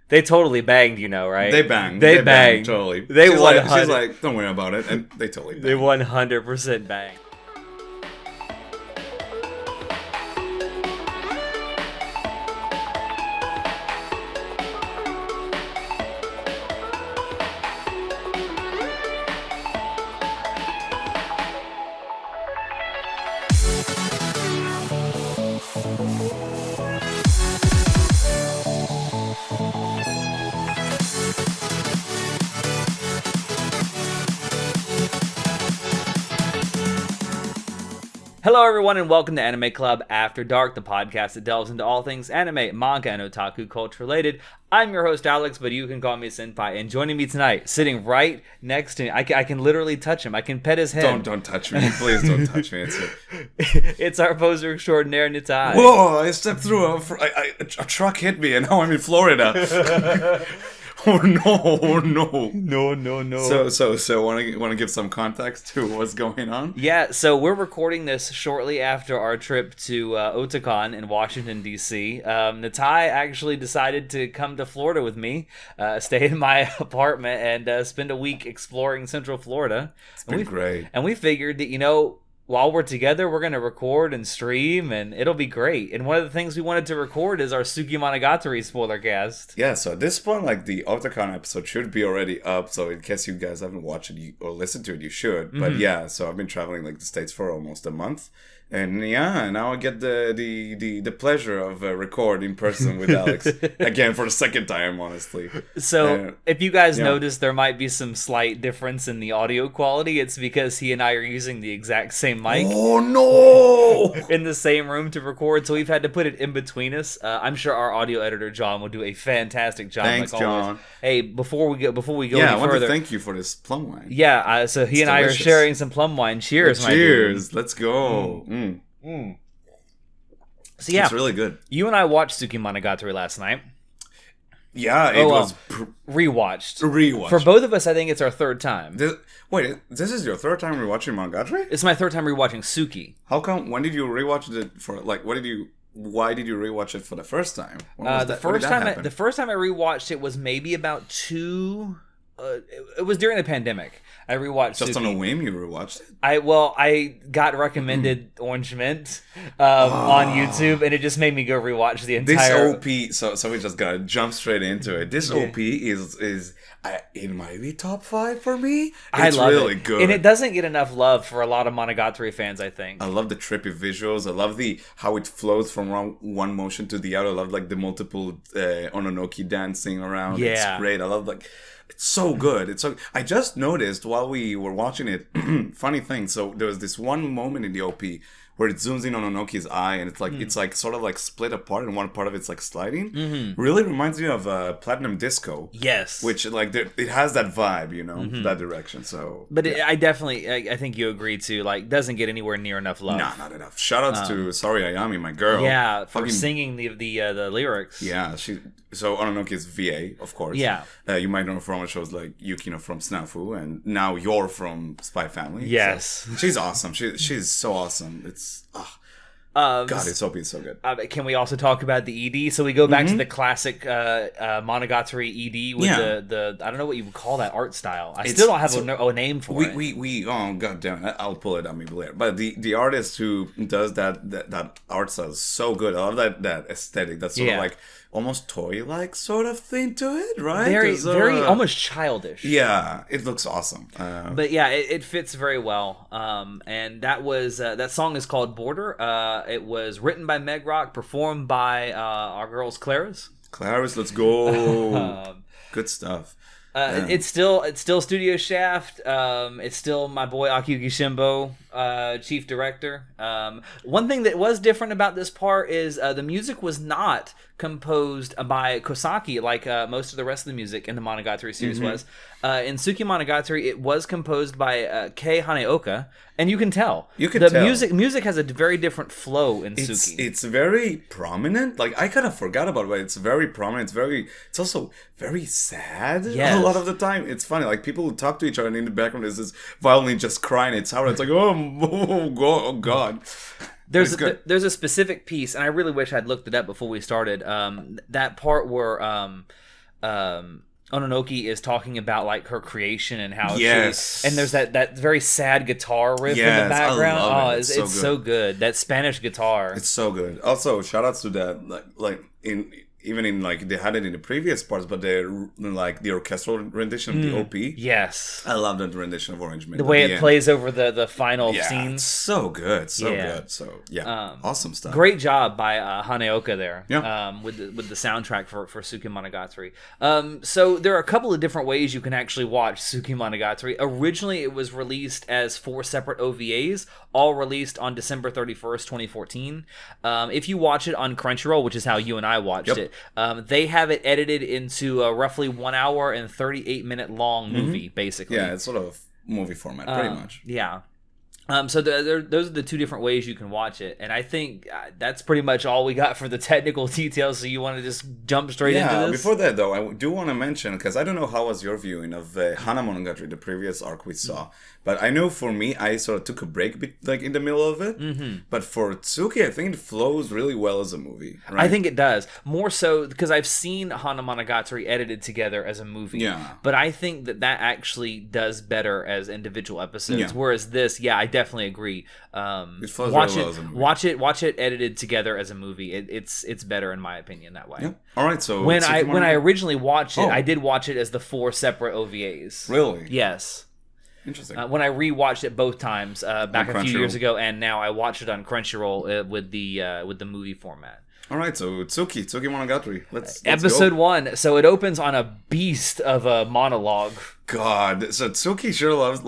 They totally banged, right? They banged. They banged. Totally. They she's 100. she's like, don't worry about it. And they totally banged. They 100% banged. Hello everyone and welcome to Anime Club After Dark, the podcast that delves into all things anime, manga, and otaku culture related. I'm your host Alex, but you can call me Senpai. And joining me tonight, sitting right next to me, I can literally touch him. I can pet his head. Don't touch me. Please don't touch me. It's our poser extraordinaire, Nitai. Whoa, I stepped through a truck hit me and now I'm in Florida. Oh no. No. So want to give some context to what's going on? Yeah, so we're recording this shortly after our trip to Otakon in Washington, D.C. Natai actually decided to come to Florida with me, stay in my apartment, and spend a week exploring Central Florida. It's been great. And we figured that, while we're together, we're going to record and stream, and it'll be great. And one of the things we wanted to record is our Tsukimonogatari Spoilercast. Yeah, so at this point, the Otakon episode should be already up, so in case you guys haven't watched it or listened to it, you should. Mm-hmm. But yeah, so I've been traveling the States for almost a month. And yeah, now I get the pleasure of record in person with Alex again for the second time, honestly. So if you guys notice there might be some slight difference in the audio quality, it's because he and I are using the exact same mic. Oh no! In the same room to record, so we've had to put it in between us. I'm sure our audio editor John will do a fantastic job. Thanks, like John. Always. Hey, before we go any further, I want to thank you for this plum wine. Yeah, so he and I are sharing some plum wine. Cheers, my dude. Cheers! Let's go. So yeah, it's really good. You and I watched Tsukimonogatari last night. Yeah, it was rewatched. For both of us, I think it's our third time. This is your third time rewatching Monogatari? It's my third time rewatching Suki. How come? When did you rewatch it for? Why did you rewatch it for the first time? The first time I rewatched it was maybe about two. It was during the pandemic. I rewatched just Suki. On a whim. You rewatched it. I got recommended Orange Mint on YouTube, and it just made me go rewatch the entire. This OP. So we just gotta jump straight into it. This OP is it might be top 5 for me. It's really good, and it doesn't get enough love for a lot of Monogatari fans. I think. I love the trippy visuals. I love how it flows from one motion to the other. I love the multiple Ononoki dancing around. Yeah, it's great. I love It's so good. I just noticed while we were watching it, funny thing. So there was this one moment in the OP where it zooms in on Onoki's eye, and it's sort of split apart, and one part of it's sliding. Mm-hmm. Really reminds me of Platinum Disco. Yes, which it has that vibe, mm-hmm. that direction. So, but yeah. I think you agree too. Doesn't get anywhere near enough love. Nah, not enough. Shoutouts to Sorry Ayami, my girl. Yeah, for singing the lyrics. Yeah, So Ononoki is VA, of course. Yeah. You might know from shows like Yukino from Snafu, and now you're from Spy Family. Yes. So she's awesome. She's so awesome. It's God, it's so good. Can we also talk about the ED? So we go back to the classic Monogatari ED with the I don't know what you would call that art style. I still don't have a name for it. We oh god damn it, I'll pull it on me later. But the artist who does that art style is so good. I love that aesthetic. That's sort of almost toy-like sort of thing to it, right? Very almost childish. Yeah, it looks awesome. But yeah, it fits very well. And that song is called Border. It was written by Meg Rock, performed by our girls Claris. Let's go. Good stuff. It's still Studio Shaft. It's still my boy Akiyuki Shimbo, chief director. One thing that was different about this part is the music was not composed by Kosaki like most of the rest of the music in the Monogatari series was. In Tsukimonogatari, it was composed by Kei Haneoka, and you can tell. The music has a very different flow in Tsuki. It's very prominent. I kind of forgot about it, but it's very prominent. It's also very sad a lot of the time. It's funny, people who talk to each other, and in the background there's this violin just crying. It's how it's oh god. There's a specific piece, and I really wish I'd looked it up before we started. That part where Ononoki is talking about like her creation and how yes, and there's that very sad guitar riff in the background. I love it. It's so good. That Spanish guitar. It's so good. Also, shout outs to that. Like even in like they had it in the previous parts, but they're like the orchestral rendition of the OP. Yes, I love that rendition of Orange Man. The way it plays over the final scenes. It's so good, good. So awesome stuff. Great job by Haneoka there. Yeah. With the soundtrack for Tsukimonogatari. So there are a couple of different ways you can actually watch Tsukimonogatari. Originally, it was released as 4 separate OVAs, all released on December 31st, 2014. If you watch it on Crunchyroll, which is how you and I watched it, they have it edited into a roughly 1 hour and 38-minute long movie, basically. Yeah, it's sort of movie format, pretty much. Yeah. So those are the 2 different ways you can watch it, and I think that's pretty much all we got for the technical details. So you want to just jump straight into this? Before that, though, I do want to mention, because I don't know how was your viewing of Hana Monogatari, the previous arc we saw, but I know for me, I sort of took a break, like in the middle of it. But for Tsuki, I think it flows really well as a movie. Right? I think it does more so because I've seen Hana Monogatari edited together as a movie. Yeah, but I think that actually does better as individual episodes. Yeah. Whereas this, I definitely agree. It flows really well as a movie. Watch it edited together as a movie. It's better in my opinion that way. Yeah. All right. So when I originally watched it, I did watch it as the 4 separate OVAs. Really? Yes. Interesting. When I rewatched it both times back a few years ago, and now I watched it on Crunchyroll with the movie format. All right, so Tsukimonogatari. Let's episode go. 1. So it opens on a beast of a monologue. God, so Tsuki sure loves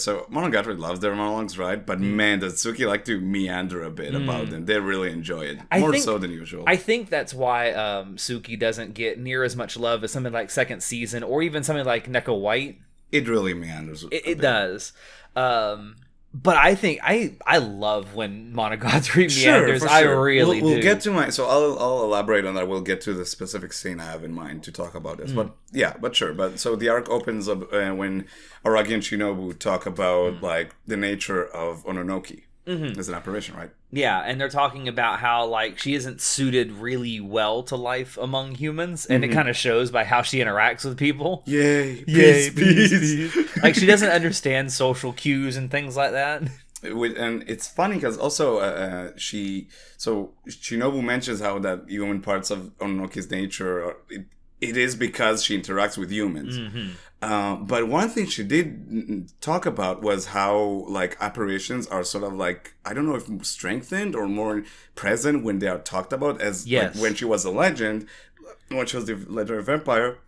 so Monogatari loves their monologues, right? But man, does Tsuki like to meander a bit about them? They really enjoy it more so than usual. I think that's why Tsuki doesn't get near as much love as something like Second Season or even something like Neko White. It really meanders. It does. But I think I love when Monogatari meanders. Sure. I really do. We'll get to so I'll elaborate on that. We'll get to the specific scene I have in mind to talk about this. But sure. But so the arc opens up when Araki and Shinobu talk about like the nature of Ononoki. As an apparition, right? Yeah, and they're talking about how like she isn't suited really well to life among humans, and it kind of shows by how she interacts with people. Yay, peace. Like she doesn't understand social cues and things like that. And it's funny because also Shinobu mentions how that human parts of Ononoki's nature it is because she interacts with humans. But one thing she did talk about was how like apparitions are sort of like, I don't know if strengthened or more present when they are talked about as like, when she was a legend, when she was the legendary vampire,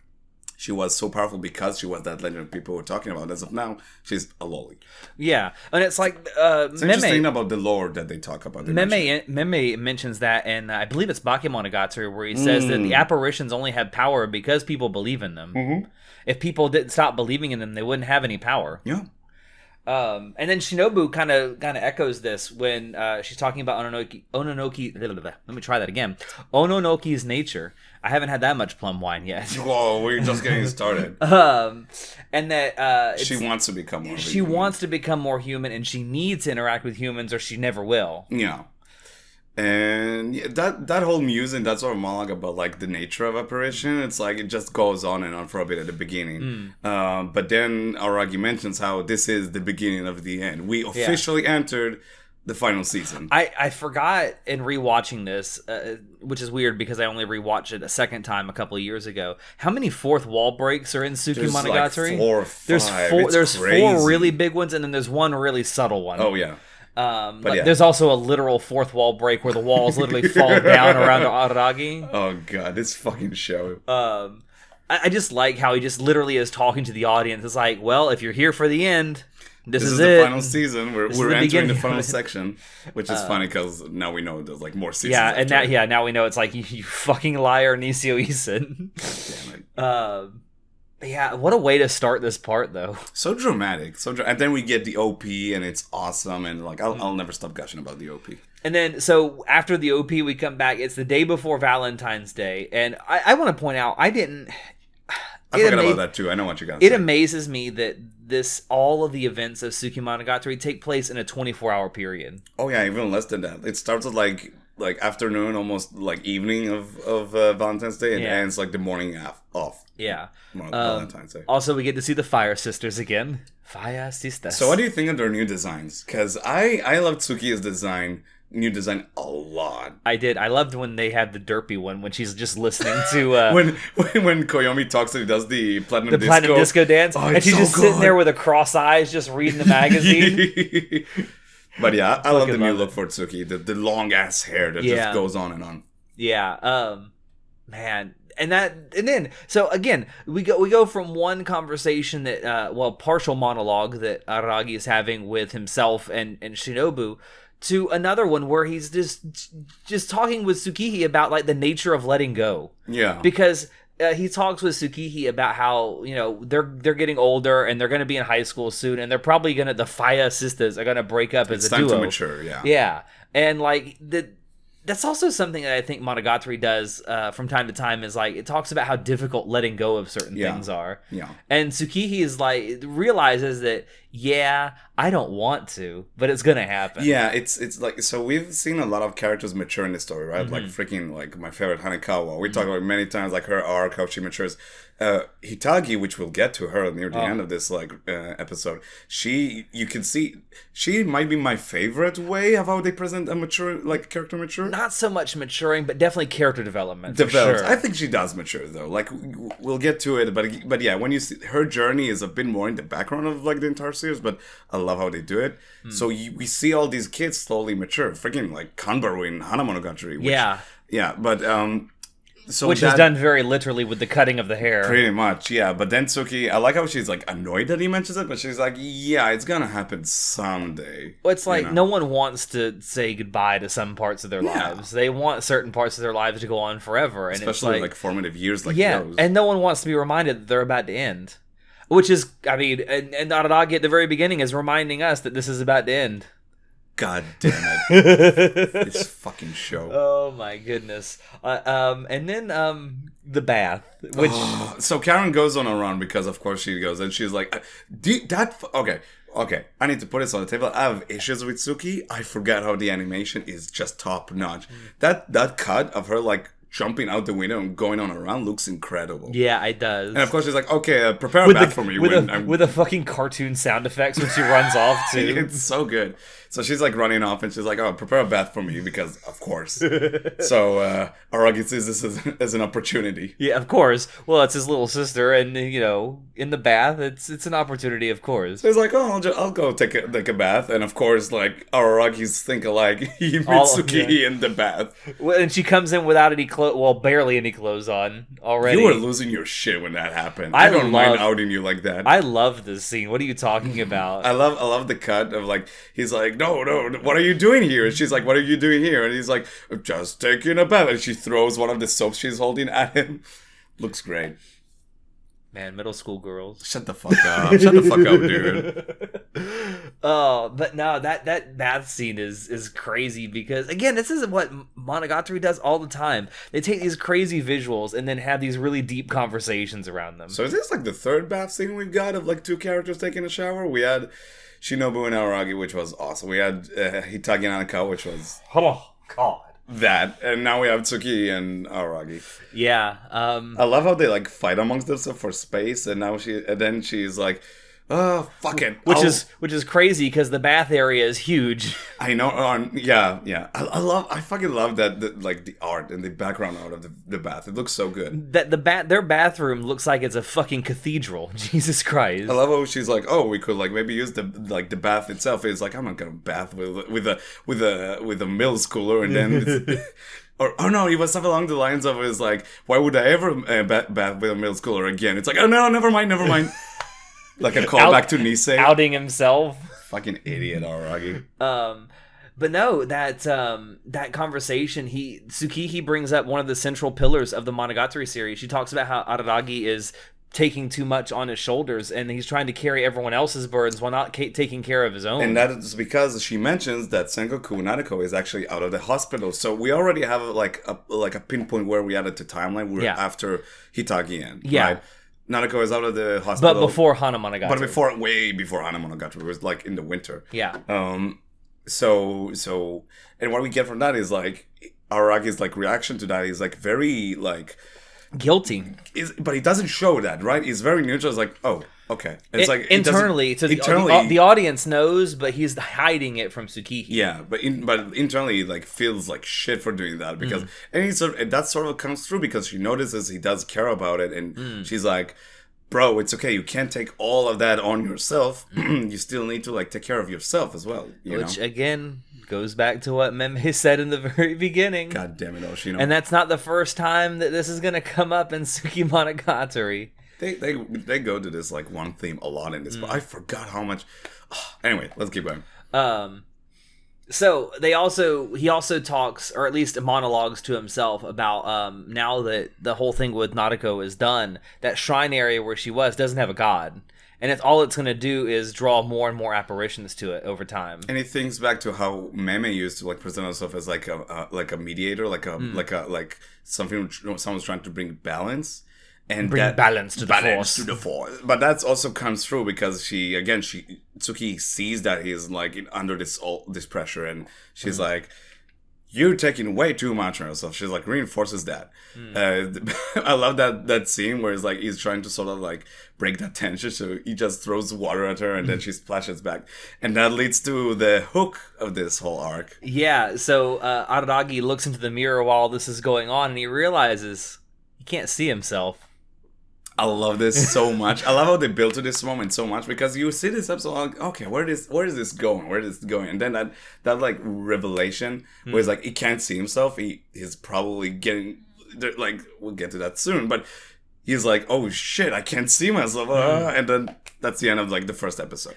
she was so powerful because she was that legend people were talking about. As of now, she's a loli. Yeah, and it's like it's interesting about the lore that they talk about. Meme mentions that, and I believe it's Bakemonogatari where he says that the apparitions only have power because people believe in them. If people didn't stop believing in them, they wouldn't have any power. Yeah. And then Shinobu kind of echoes this when she's talking about Ononoki. Let me try that again. Ononoki's nature. I haven't had that much plum wine yet. Whoa, we're just getting started. And that she wants to become more. She wants to become more human, and she needs to interact with humans, or she never will. Yeah. And that whole musing, that sort of monologue about like the nature of apparition, it's like it just goes on and on for a bit at the beginning. But then Araki mentions how this is the beginning of the end. We officially entered the final season. I forgot in rewatching this, which is weird because I only rewatched it a second time a couple of years ago. How many fourth wall breaks are in Tsukimonogatari? Like 4 or 5. There's 4 really big ones, and then there's one really subtle one. Oh yeah. There's also a literal fourth wall break where the walls literally fall down around Aragi. Oh god, this fucking show. I just like how he just literally is talking to the audience. It's like, well, if you're here for the end, this is the it. Final season. We're entering the final section, which is funny because now we know there's like more seasons. Yeah, and now we know it's like you fucking liar, Nisio Isin. Damn it. Yeah, what a way to start this part, though. So dramatic. And then we get the OP, and it's awesome. And like, I'll never stop gushing about the OP. And then, so after the OP, we come back. It's the day before Valentine's Day, and I want to point out, I forgot about that too. I know what you got. It amazes me that all of the events of Tsukimonogatari take place in a 24-hour period. Oh yeah, even less than that. It starts with like like afternoon, almost like evening of Valentine's Day, and ends like the morning off. Yeah. Valentine's Day. Also, we get to see the Fire Sisters again. Fire Sisters. So what do you think of their new designs? Because I loved Tsuki's new design a lot. I did. I loved when they had the derpy one when she's just listening to when Koyomi talks and he does the platinum disco dance, and she's just sitting there with a cross eyes, just reading the magazine. But yeah, I love the new look for Tsuki. The long ass hair that just goes on and on. Yeah. Man. And then so again we go from one conversation that partial monologue that Araragi is having with himself and Shinobu to another one where he's just talking with Tsukihi about like the nature of letting go. Yeah. Because he talks with Tsukihi about how, you know, they're getting older and they're going to be in high school soon, and they're probably the Fire Sisters are going to break up as a duo. It's time to mature, yeah. Yeah. And like that's also something that I think Monogatari does from time to time, is like it talks about how difficult letting go of certain things are. Yeah. And Tsukihi is like realizes that I don't want to, but it's gonna happen. Yeah, it's like, so we've seen a lot of characters mature in this story, right? Like freaking like my favorite Hanekawa. We talk about many times like her arc, how she matures. Hitagi, which we'll get to her near the end of this episode, you can see she might be my favorite way of how they present a mature character mature. Not so much maturing, but definitely character development. Sure. I think she does mature though. Like we'll get to it, but yeah, when you see her journey is a bit more in the background of like the entire series, but I love how they do it. So we see all these kids slowly mature. Freaking like Kanbaru in Hana Monogatari. But which is done very literally with the cutting of the hair. Pretty much, yeah. But then Tsuki, I like how she's like annoyed that he mentions it, but she's like, yeah, it's gonna happen someday. Well, it's like no one wants to say goodbye to some parts of their lives. They want certain parts of their lives to go on forever. And especially it's like formative years like those. And no one wants to be reminded that they're about to end. Which is, I mean, and Araragi at the very beginning is reminding us that this is about to end. God damn it. This fucking show. Oh my goodness. And then the bath, which so Karen goes on a run because of course she goes and she's like okay, I need to put this on the table. I have issues with Tsuki. I forgot how the animation is just top notch. That cut of her like jumping out the window and going on a run looks incredible. Yeah, it does. And of course she's like, okay, prepare a bath for me. With a fucking cartoon sound effects when she runs off too. It's so good. So she's like running off and she's like, oh, prepare a bath for me because of course. So Araragi sees this as an opportunity. Yeah, of course. Well, it's his little sister and, you know, in the bath, it's an opportunity, of course. So he's like, oh, I'll go take a bath. And of course, like, Araragi's think alike. He meets Tsuki in the bath. Well, and she comes in without any clothes, well, barely any clothes on already. You were losing your shit when that happened. I don't mind outing you like that. I love this scene. What are you talking about? I love the cut of like, he's like, no, what are you doing here? And she's like, what are you doing here? And he's like, just taking a bath. And she throws one of the soaps she's holding at him. Looks great. Man, middle school girls. Shut the fuck up. Shut the fuck up, dude. Oh, but no, that bath scene is crazy because, again, this is what Monogatari does all the time. They take these crazy visuals and then have these really deep conversations around them. So is this like the third bath scene we've got of like two characters taking a shower? We had Shinobu and Araragi, which was awesome. We had Hitagi and Anaka, which was... Oh, God. That. And now we have Tsuki and Araragi. Yeah. I love how they like fight amongst themselves for space, and then she's like, oh, fuck it. Which is crazy because the bath area is huge. I know. Yeah. I fucking love that the art and the background art of the bath. It looks so good. That their bathroom looks like it's a fucking cathedral. Jesus Christ. I love how she's like, oh, we could like maybe use the bath itself. It's like, I'm not gonna bath with a middle schooler, and then or no, he was something along the lines of is like, why would I ever bath with a middle schooler again? It's like, oh no, never mind. Like a callback to Nisei. Outing himself. Fucking idiot, Araragi. But no, that conversation, Tsukihi brings up one of the central pillars of the Monogatari series. She talks about how Araragi is taking too much on his shoulders and he's trying to carry everyone else's burdens while not taking care of his own. And that is because she mentions that Sengoku Nadeko is actually out of the hospital. So we already have like a pinpoint where we added to timeline. We're after Hitagi end. Yeah. Right? Nadeko is out of the hospital. But before Hana Monogatari. Way before Hana Monogatari. It was like in the winter. Yeah. and what we get from that is like Aragi's like reaction to that is like very like guilty, but he doesn't show that, right? He's very neutral. It's like, oh, okay. It's like internally, the audience knows, but he's hiding it from Tsukiki. Yeah, but internally, like feels like shit for doing that because and that sort of comes through because she notices he does care about it, and she's like, bro, it's okay. You can't take all of that on yourself. You still need to like take care of yourself as well. Which again goes back to what Meme said in the very beginning. God damn it, Oshino. And that's not the first time that this is going to come up in Tsukimonogatari. They go to this like one theme a lot in this, but I forgot how much. Anyway, let's keep going. So he also talks, or at least monologues to himself about now that the whole thing with Nadeko is done, that shrine area where she was doesn't have a god. And all it's going to do is draw more and more apparitions to it over time. And it thinks back to how Meme used to like present herself as like a mediator, like something someone's trying to bring balance and bring balance to the force. But that also comes through because Tsuki sees that he's like under this pressure, and she's like, you're taking way too much on yourself. She's like reinforces that. I love that scene where it's like he's trying to sort of like break that tension, so he just throws water at her and then she splashes back, and that leads to the hook of this whole arc. Yeah, so Araragi looks into the mirror while this is going on, and he realizes he can't see himself. I love this so much. I love how they built to this moment so much because you see this episode like, okay, where is this going? And then that like revelation where it's like he can't see himself. He's probably getting like, we'll get to that soon, but he's like, oh shit, I can't see myself. And then that's the end of like the first episode.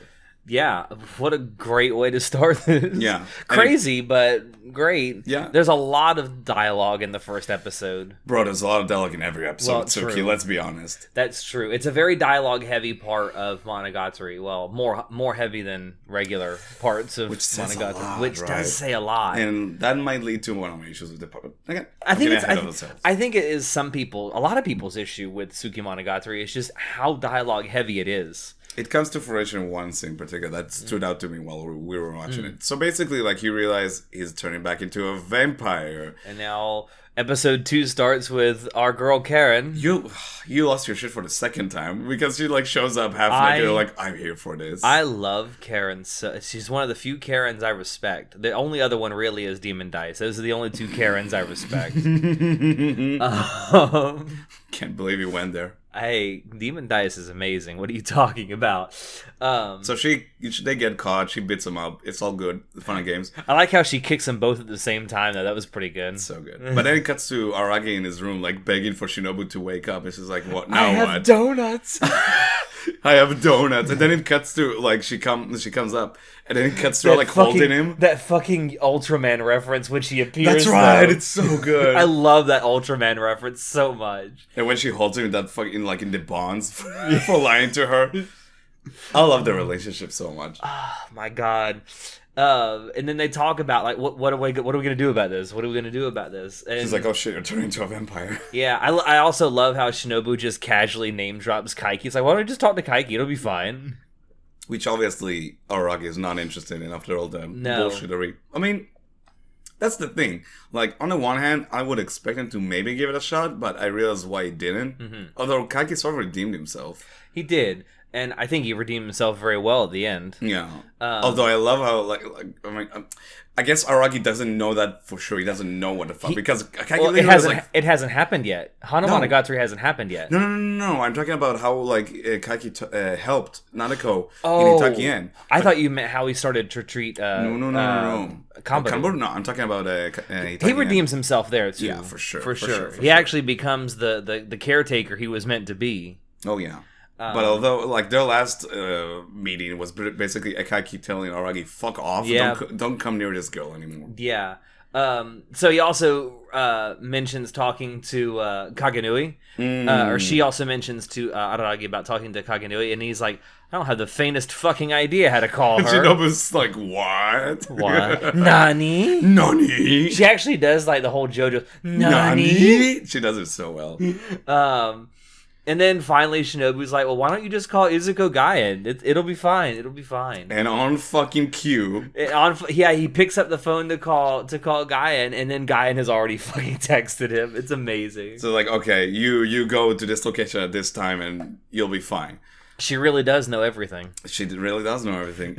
Yeah, what a great way to start this. Yeah. Crazy, but great. Yeah. There's a lot of dialogue in the first episode. Bro, there's a lot of dialogue in every episode, well, Tsuki, let's be honest. That's true. It's a very dialogue-heavy part of Monogatari. Well, more heavy than regular parts of Monogatari. Which does say a lot. And that might lead to one of my issues with the part. Again, I think it is a lot of people's issue with Tsukimonogatari. It's just how dialogue-heavy it is. It comes to fruition one scene in particular that stood out to me while we were watching it. So basically, like, he realized he's turning back into a vampire. And now episode 2 starts with our girl Karen. You lost your shit for the second time because she, like, shows up half naked. You're like, I'm here for this. I love Karen. So, she's one of the few Karens I respect. The only other one really is Demon Dice. Those are the only 2 Karens I respect. Can't believe you went there. Hey, Demon Dice is amazing. What are you talking about? So they get caught. She beats them up. It's all good. Fun and games. I like how she kicks them both at the same time, though. That was pretty good. So good. But then it cuts to Aragi in his room, like, begging for Shinobu to wake up. And she's like, what? Now I have donuts. I have donuts. And then it cuts to, like, she comes up. And then it cuts to her, like, holding him. That fucking Ultraman reference when she appears. That's right. Though. It's so good. I love that Ultraman reference so much. And when she holds him, that fucking, like, in the bonds for lying to her. I love their relationship so much. Oh, my God. And then they talk about, like, what are we going to do about this? What are we going to do about this? And she's like, oh shit, you're turning into a vampire. Yeah, I also love how Shinobu just casually name drops Kaiki. It's like, why don't we just talk to Kaiki? It'll be fine. Which obviously Aragi is not interested in after all the bullshittery. I mean, that's the thing. Like, on the one hand, I would expect him to maybe give it a shot, but I realized why he didn't. Mm-hmm. Although Kaiki sort of redeemed himself. He did. And I think he redeemed himself very well at the end. Yeah. Although I love how, like I mean, I guess Aragi doesn't know that for sure. He doesn't know what the fuck. Because it hasn't happened yet. Monogatari hasn't happened yet. No. I'm talking about how, like, Kaiki helped Nadeko in Itachi-en. I thought you meant how he started to treat... No. Kanburu? No, I'm talking about he redeems himself there, too. Yeah, for sure. For sure. He actually becomes the caretaker he was meant to be. Oh, yeah. But although, like, their last meeting was basically Kaiki telling Aragi, fuck off, don't come near this girl anymore. Yeah. So he also mentions talking to Kagenui, or she also mentions to Aragi about talking to Kagenui, and he's like, I don't have the faintest fucking idea how to call her. Shinobu's like, what? Nani? She actually does, like, the whole JoJo, Nani? She does it so well. And then finally Shinobu's like, well, why don't you just call Izuku Gaien? It'll be fine. It'll be fine. And on fucking cue. He picks up the phone to call Gaien, and then Gaien has already fucking texted him. It's amazing. So like, okay, you go to this location at this time and you'll be fine. She really does know everything. She really does know everything.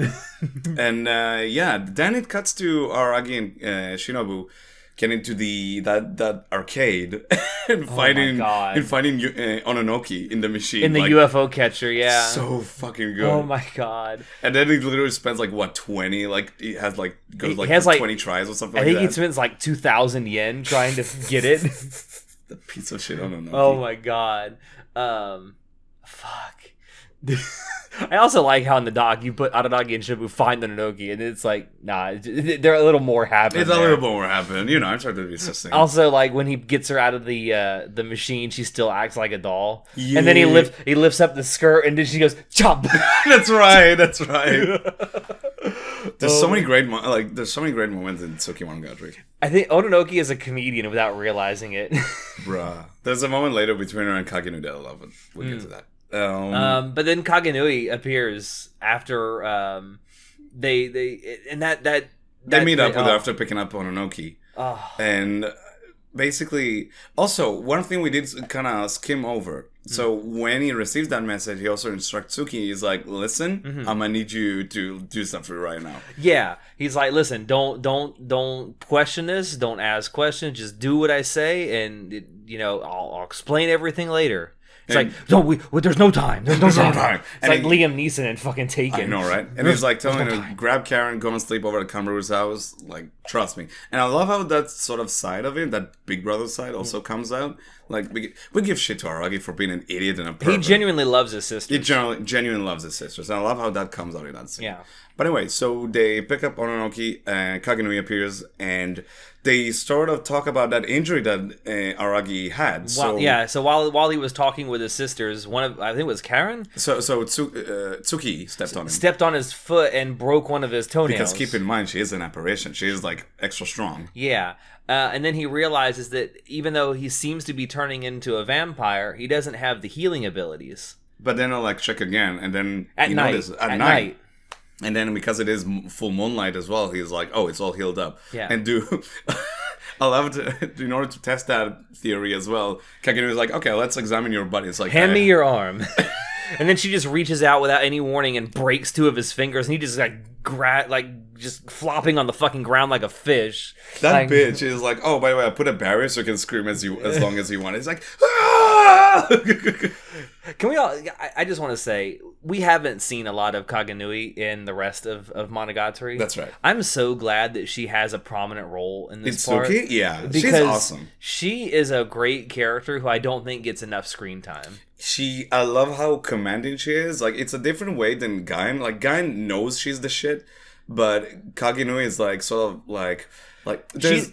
And then it cuts to Aragi and Shinobu getting to that arcade and finding Ononoki in the machine. In the UFO catcher, yeah. So fucking good. Oh my god. And then he literally spends 20, he has 20 tries or something like that. I think he spends 2,000 yen trying to get it. The piece of shit Ononoki. Oh my god. Fuck. I also like how in the doc you put Aranagi and Shibu find Ononoki, and it's nah, they're a little more happening. It's a little more happening, I'm trying to be succinct. Also, when he gets her out of the machine, she still acts like a doll, and then he lifts up the skirt, and then she goes chop. That's right. There's so many great moments in Tsukimonogatari. I think Ononoki is a comedian without realizing it. Bruh, there's a moment later between her and Kagenui that I love. We'll get to that. But then Kagenui appears after they meet up with her after picking up Ononoki. And basically, also one thing we did kind of skim over. So when he receives that message, he also instructs Tsuki. He's like, "Listen, I'm gonna need you to do something right now." Yeah, he's like, "Listen, don't question this. Don't ask questions. Just do what I say, and I'll explain everything later." It's there's no time. There's no time. It's like Liam Neeson and fucking Taken. I know, right? And he's telling her, grab Karen, go and sleep over at Kamuro's house. Trust me. And I love how that sort of side of it, that big brother side, also comes out. We give shit to Aragi for being an idiot and a pervert. He genuinely loves his sisters. He genuinely loves his sisters. And I love how that comes out in that scene. Yeah. But anyway, so they pick up Ononoki, and Kagenui appears, and they sort of talk about that injury that Aragi had. So while he was talking with his sisters, I think it was Karen. So Tsuki stepped on his foot and broke one of his toenails. Because keep in mind, she is an apparition. She is extra strong. Yeah. And then he realizes that even though he seems to be turning into a vampire, he doesn't have the healing abilities. But then I'll check again, and then at night. And then because it is full moonlight as well, he's like, "Oh, it's all healed up." Yeah. And I love it. In order to test that theory as well, Kagenui is like, "Okay, let's examine your body." It's like, hand me your arm. And then she just reaches out without any warning and breaks two of his fingers, and he just just flopping on the fucking ground like a fish. That bitch is like, "Oh, by the way, I put a barrier so you can scream as long as you want." It's like, ah! Can we all? I just want to say we haven't seen a lot of Kagenui in the rest of Monogatari. That's right. I'm so glad that she has a prominent role in this part. Itsuki? Yeah, because she's awesome. She is a great character who I don't think gets enough screen time. I love how commanding she is. It's a different way than Gain. Gain knows she's the shit, but Kagenui is sort of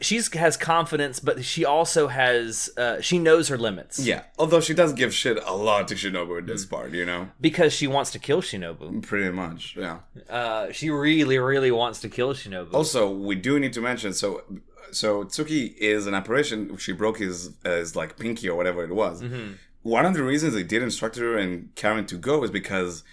she has confidence, but she also has she knows her limits. Yeah, although she does give shit a lot to Shinobu in this part, because she wants to kill Shinobu. Pretty much, yeah. She really, really wants to kill Shinobu. Also, we do need to mention so Tsuki is an apparition. She broke his pinky or whatever it was. Mm-hmm. One of the reasons they did instruct her and Karen to go is because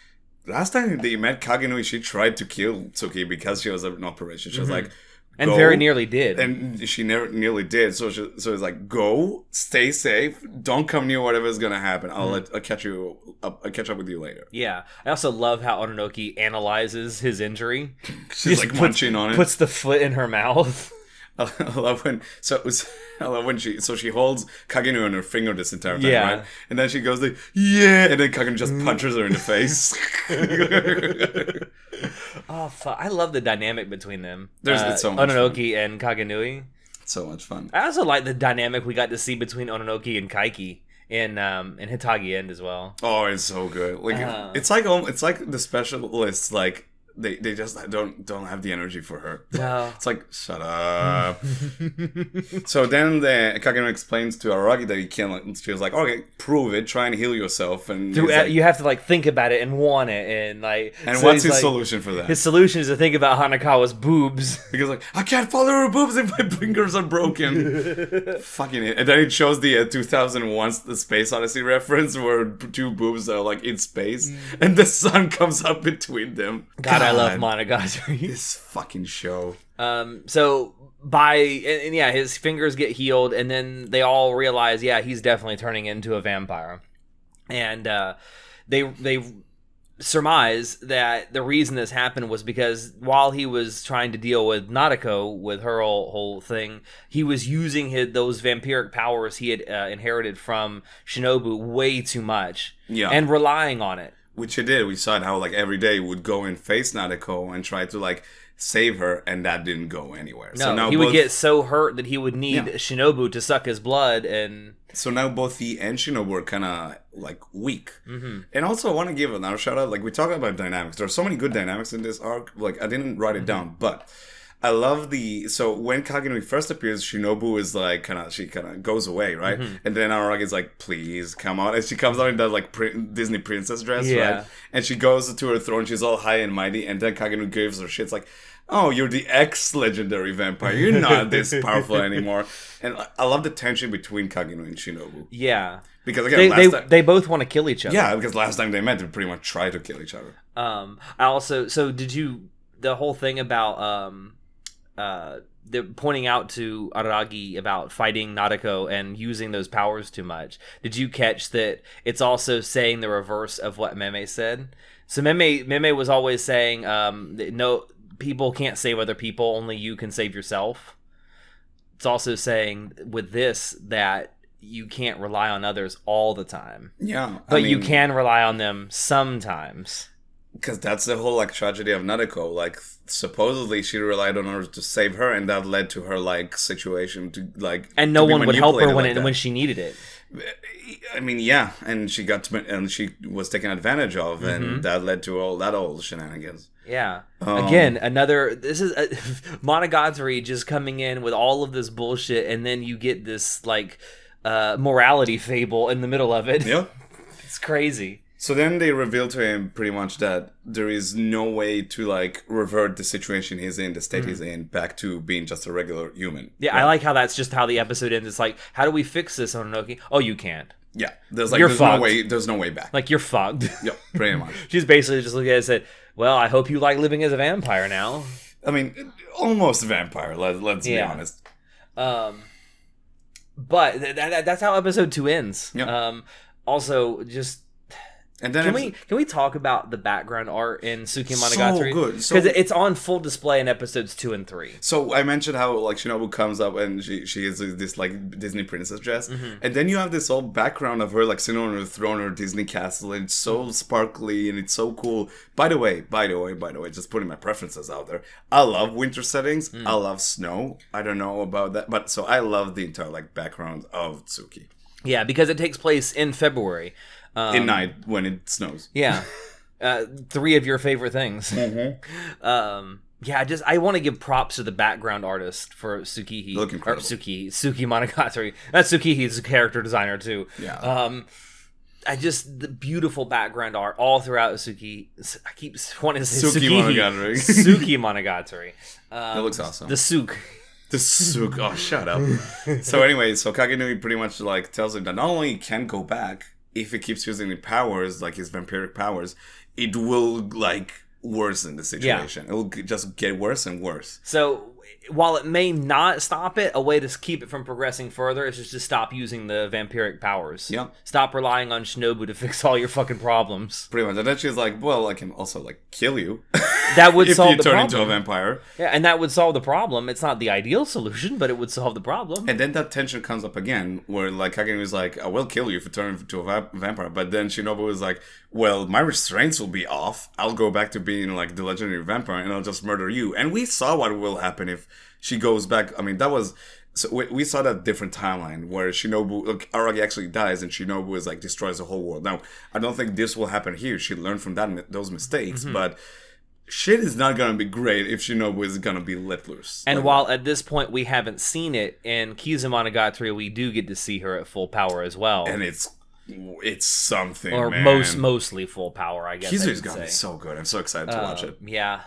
last time they met Kagenui, she tried to kill Tsuki because she was an operation. She was like. And very nearly did. And she nearly did. So it's like, go, stay safe, don't come near whatever's gonna happen. I'll catch up with you later. Yeah. I also love how Ononoki analyzes his injury. She's munching on it. Puts the foot in her mouth. I love when she holds Kagenui on her finger this entire time, right? And then she goes yeah, and then Kagenui just punches her in the face. Oh fuck! I love the dynamic between them. It's so much Ononoki fun. And Kagenui. So much fun. I also like the dynamic we got to see between Ononoki and Kaiki in Hitagi End as well. Oh, it's so good. It's like the specialists they just don't have the energy for her. No. It's like, shut up. So then the Kageno explains to Aragi that he can't. She was like, okay, prove it. Try and heal yourself. And like, you have to like think about it and want it and like. And so what's his solution for that? His solution is to think about Hanakawa's boobs. Because like, I can't follow her boobs if my fingers are broken. Fucking it. And then it shows the 2001 The Space Odyssey reference where two boobs are like in space and the sun comes up between them. God, I love Monogatari. This fucking show. So and yeah, his fingers get healed, and then they all realize, yeah, he's definitely turning into a vampire, and they surmise that the reason this happened was because while he was trying to deal with Nadeko with her whole thing, he was using those vampiric powers he had inherited from Shinobu way too much, and relying on it. Which he did. We saw it how like every day he would go and face Nadeko and try to like save her, and that didn't go anywhere. No, so now he would get so hurt that he would need Shinobu to suck his blood, and so now both he and Shinobu are kind of like weak. And also I want to give another shout out. Like we talk about dynamics, there are so many good dynamics in this arc. Like I didn't write it down, but I love so when Kageno first appears, Shinobu is like she kind of goes away, right? And then Aragi is like, please come out, and she comes out in that like Disney princess dress, right? And she goes to her throne, she's all high and mighty, and then Kageno gives her shit. It's like, oh, you're the ex-legendary vampire, you're not this powerful anymore. And I love the tension between Kageno and Shinobu. Yeah. Because again, they both want to kill each other. Yeah, because last time they met, they pretty much tried to kill each other. The whole thing about they're pointing out to Aragi about fighting Nadeko and using those powers too much. Did you catch that it's also saying the reverse of what Meme said? So Meme was always saying, no, people can't save other people, only you can save yourself. It's also saying with this that you can't rely on others all the time. Yeah. But you can rely on them sometimes. Because that's the whole like tragedy of Nadeko. Like supposedly she relied on others to save her, and that led to her like situation to like. And no one would help her when she needed it. I mean, yeah, and she was taken advantage of, and that led to all that shenanigans. Yeah. Again, this is Monogatari just coming in with all of this bullshit, and then you get this like morality fable in the middle of it. Yeah, it's crazy. So then they reveal to him pretty much that there is no way to like revert the situation he's in, the state he's in, back to being just a regular human. Yeah, right? I like how that's just how the episode ends. It's like, how do we fix this, Ononoki? Oh, you can't. Yeah, there's no way back. Like, you're fucked. Yep, pretty much. She's basically just looking at it and said, well, I hope you like living as a vampire now. I mean, almost a vampire, let's be honest. But that's how episode 2 ends. Yep. Also, just... And then can we talk about the background art in Tsukimonogatari? So good, because it's on full display in episodes 2 and 3. So I mentioned how like Shinobu comes up and she is this like Disney princess dress, and then you have this whole background of her like sitting on her throne or Disney castle, and it's so sparkly and it's so cool. By the way, just putting my preferences out there. I love winter settings. I love snow. I don't know about that, but so I love the entire like background of Tsuki. Yeah, because it takes place in February. In night when it snows. Yeah. 3 of your favorite things. I want to give props to the background artist for Tsukihi. Look incredible. Tsukimonogatari. That's Tsukihi's character designer too. Yeah. The beautiful background art all throughout Tsuki. I keep wanting to say Tsukimonogatari. Tsukimonogatari. That looks awesome. The Tsuk. The Tsuk. Oh, shut up. So anyway, Kagenui pretty much like tells him that not only he can go back, if he keeps using the powers, like his vampiric powers, it will like worsen the situation. It will just get worse and worse. So while it may not stop it, a way to keep it from progressing further is just to stop using the vampiric powers. Yeah. Stop relying on Shinobu to fix all your fucking problems. Pretty much. And then she's like, well, I can also like kill you. That would solve the problem. If you turn into a vampire. Yeah, and that would solve the problem. It's not the ideal solution, but it would solve the problem. And then that tension comes up again, where like Kagenu is like, I will kill you if you turn into a vampire. But then Shinobu is like, well, my restraints will be off. I'll go back to being like the legendary vampire and I'll just murder you. And we saw what will happen if she goes back. I mean, that was... So we saw that different timeline where Shinobu... Look, Aragi actually dies and Shinobu is like destroys the whole world. Now, I don't think this will happen here. She learned from those mistakes, but... shit is not gonna be great if Shinobu is gonna be let loose. And while at this point we haven't seen it, in Tsukimonogatari we do get to see her at full power as well. And it's something, or man. mostly full power, I guess. Kizu's gonna be so good. I'm so excited to watch it. Yeah.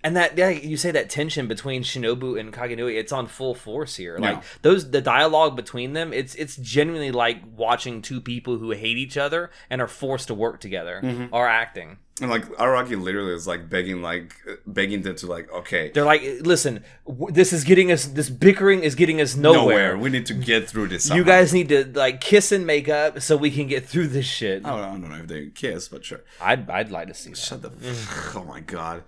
And that you say that tension between Shinobu and Kagenui, it's on full force here. Like the dialogue between them, it's genuinely like watching two people who hate each other and are forced to work together, are acting. And like Araki literally is like begging them to like, okay. They're like, listen, this bickering is getting us nowhere. We need to get through this. You guys need to like kiss and make up so we can get through this shit. I don't know if they kiss, but sure. I'd like to see that. Shut the. Oh my god.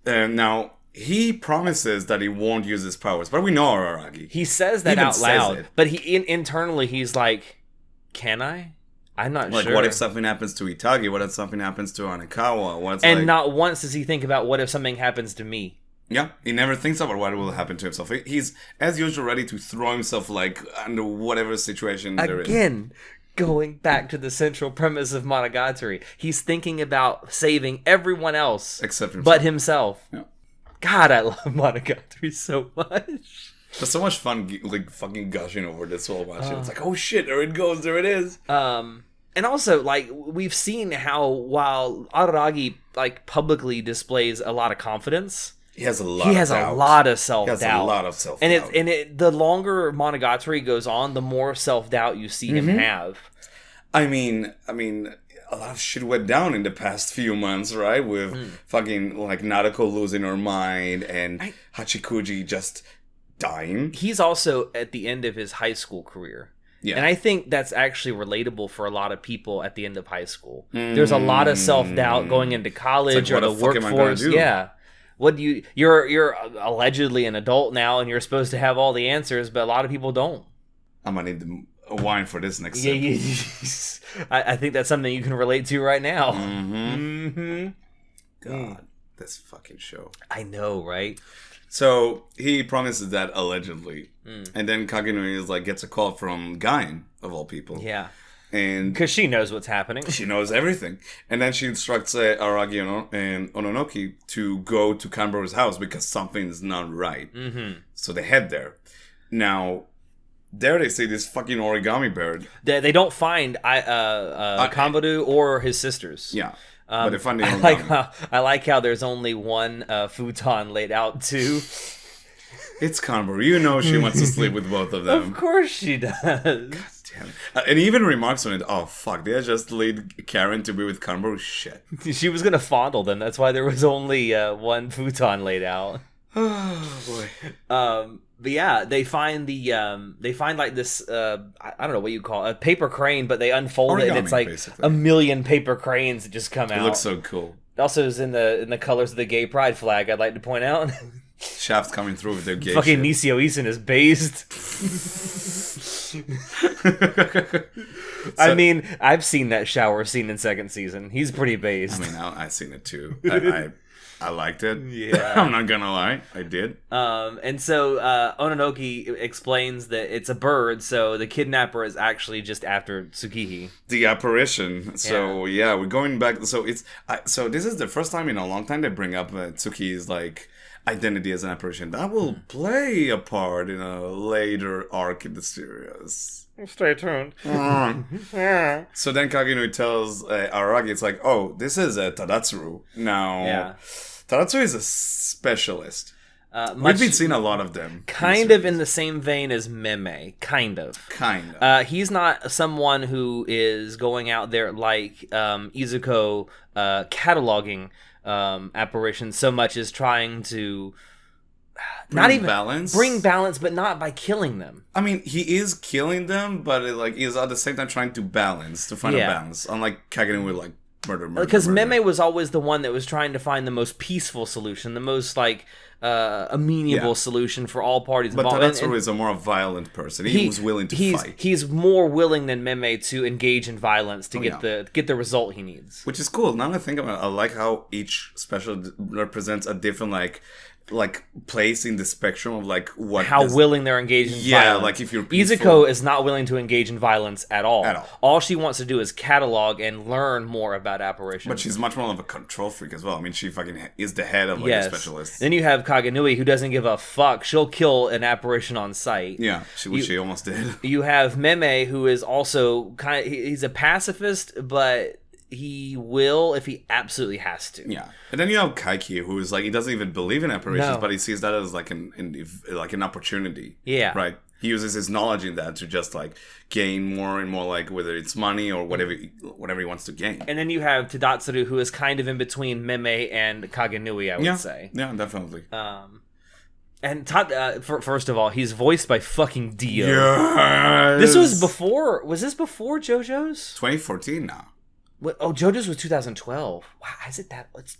And now he promises that he won't use his powers, but we know Araki. He says that out loud, but internally he's like, "Can I? I'm not sure." Like, what if something happens to Itagi? What if something happens to Anikawa? Not once does he think about what if something happens to me. Yeah, he never thinks about what will happen to himself. He's, as usual, ready to throw himself like under whatever situation there is. Again, going back to the central premise of Monogatari, he's thinking about saving everyone else except himself. But himself. Yeah. God, I love Monogatari so much. There's so much fun, like, fucking gushing over this while watching. It's like, oh shit, there it goes, there it is. And also, like, we've seen how while Araragi, like, publicly displays a lot of confidence, he has a lot of self-doubt. And the longer Monogatari goes on, the more self-doubt you see him have. I mean, a lot of shit went down in the past few months, right? With fucking, like, Nadako losing her mind and Hachikuji just dying. He's also at the end of his high school career. Yeah. And I think that's actually relatable for a lot of people at the end of high school. There's a lot of self-doubt going into college or the workforce. Yeah. What do you're allegedly an adult now and you're supposed to have all the answers, but a lot of people don't. I'm going to need a wine for this next sip. Yeah. I think that's something you can relate to right now. God, this fucking show. I know, right? So he promises that allegedly, and then Kagenui is like gets a call from Gain of all people. Yeah, and because she knows what's happening. She knows everything, and then she instructs Aragi and Ononoki to go to Kanbaru's house because something's not right. So they head there. Now, there they see this fucking origami bird. They don't find Kanbaru or his sisters. Yeah. But they find the origami. I like how there's only one futon laid out too. It's Kanbaru. You know she wants to sleep with both of them. Of course she does. God damn it. And he even remarks on it, oh fuck, they just laid Karen to be with Kanbaru? Shit. She was going to fondle them. That's why there was only one futon laid out. Oh boy. But yeah, they find like this I don't know what you call it, a paper crane, but they unfold origami, it and it's like basically 1,000,000 paper cranes that just come out. It looks so cool. It also is in the colors of the gay pride flag, I'd like to point out. Shaft's coming through with their gay fucking shit. Nisio Isin is based. I mean, I've seen that shower scene in second season. He's pretty based. I mean, I've seen it too. I liked it. Yeah. I'm not gonna lie. I did. And so Ononoki explains that it's a bird, so the kidnapper is actually just after Tsukihi. The apparition. So yeah, we're going back. So so this is the first time in a long time they bring up Tsukihi's like identity as an apparition. That will play a part in a later arc in the series. Stay tuned. So then Kagenui tells Aragi, it's like, oh, this is Tadatsuru. Now, Tadatsuru is a specialist. We've been seeing a lot of them. Kind of in the same vein as Meme. Kind of. He's not someone who is going out there like Izuko cataloging apparitions so much as trying to bring balance, but not by killing them. I mean, he is killing them, but he's at the same time trying to find a balance. Unlike Kagenui with like murder. Because Meme was always the one that was trying to find the most peaceful solution, the most like amenable solution for all parties involved. But Tadatsuru is a more violent person. He was willing to fight. He's more willing than Meme to engage in violence to get the result he needs. Which is cool. Now that I think about it, I like how each special represents a different like like placed in the spectrum of like what how willing they're engaged in violence. Like if you're Izuko is not willing to engage in violence at all. At all. All she wants to do is catalog and learn more about apparitions. But she's much more of a control freak as well. I mean, she fucking is the head of like the specialists. Then you have Kagenui, who doesn't give a fuck. She'll kill an apparition on sight. Yeah, she almost did. You have Meme, who is also he's a pacifist, but he will if he absolutely has to. Yeah, and then you have Kaiki, who is like, he doesn't even believe in apparitions, but he sees that as like an opportunity. Yeah, right. He uses his knowledge in that to just like gain more and more, like whether it's money or whatever he wants to gain. And then you have Tadatsuru, who is kind of in between Meme and Kagenui, I would say. Yeah, definitely. And first of all, he's voiced by fucking Dio. Yes! This was before. Was this before JoJo's? 2014 now. What? Oh, JoJo's was 2012. Wow, is it that? It's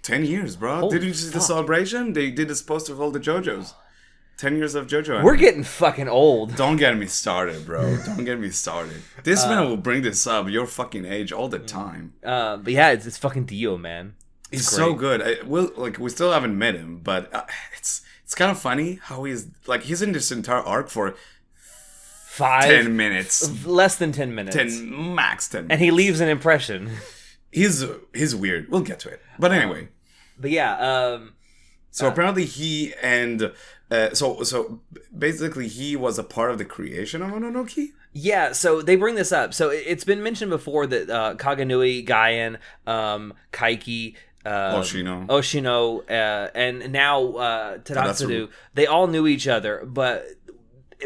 10 years, bro. Holy Didn't you see the celebration? They did this poster of all the JoJo's. 10 years of JoJo. We're getting fucking old. Don't get me started, bro. Don't get me started. This man will bring this up your fucking age all the time. But yeah, it's fucking Dio, man. He's so good. We still haven't met him, but it's kind of funny how he's in this entire arc for 10 minutes. Less than 10 minutes. Max 10 minutes. And he leaves an impression. He's weird. We'll get to it. But anyway. But yeah. So apparently he and... So basically he was a part of the creation of Mononoke? Yeah, so they bring this up. So it's been mentioned before that Kagenui, Gaien, Kaiki... Oshino, and now Tadatsuru, they all knew each other, but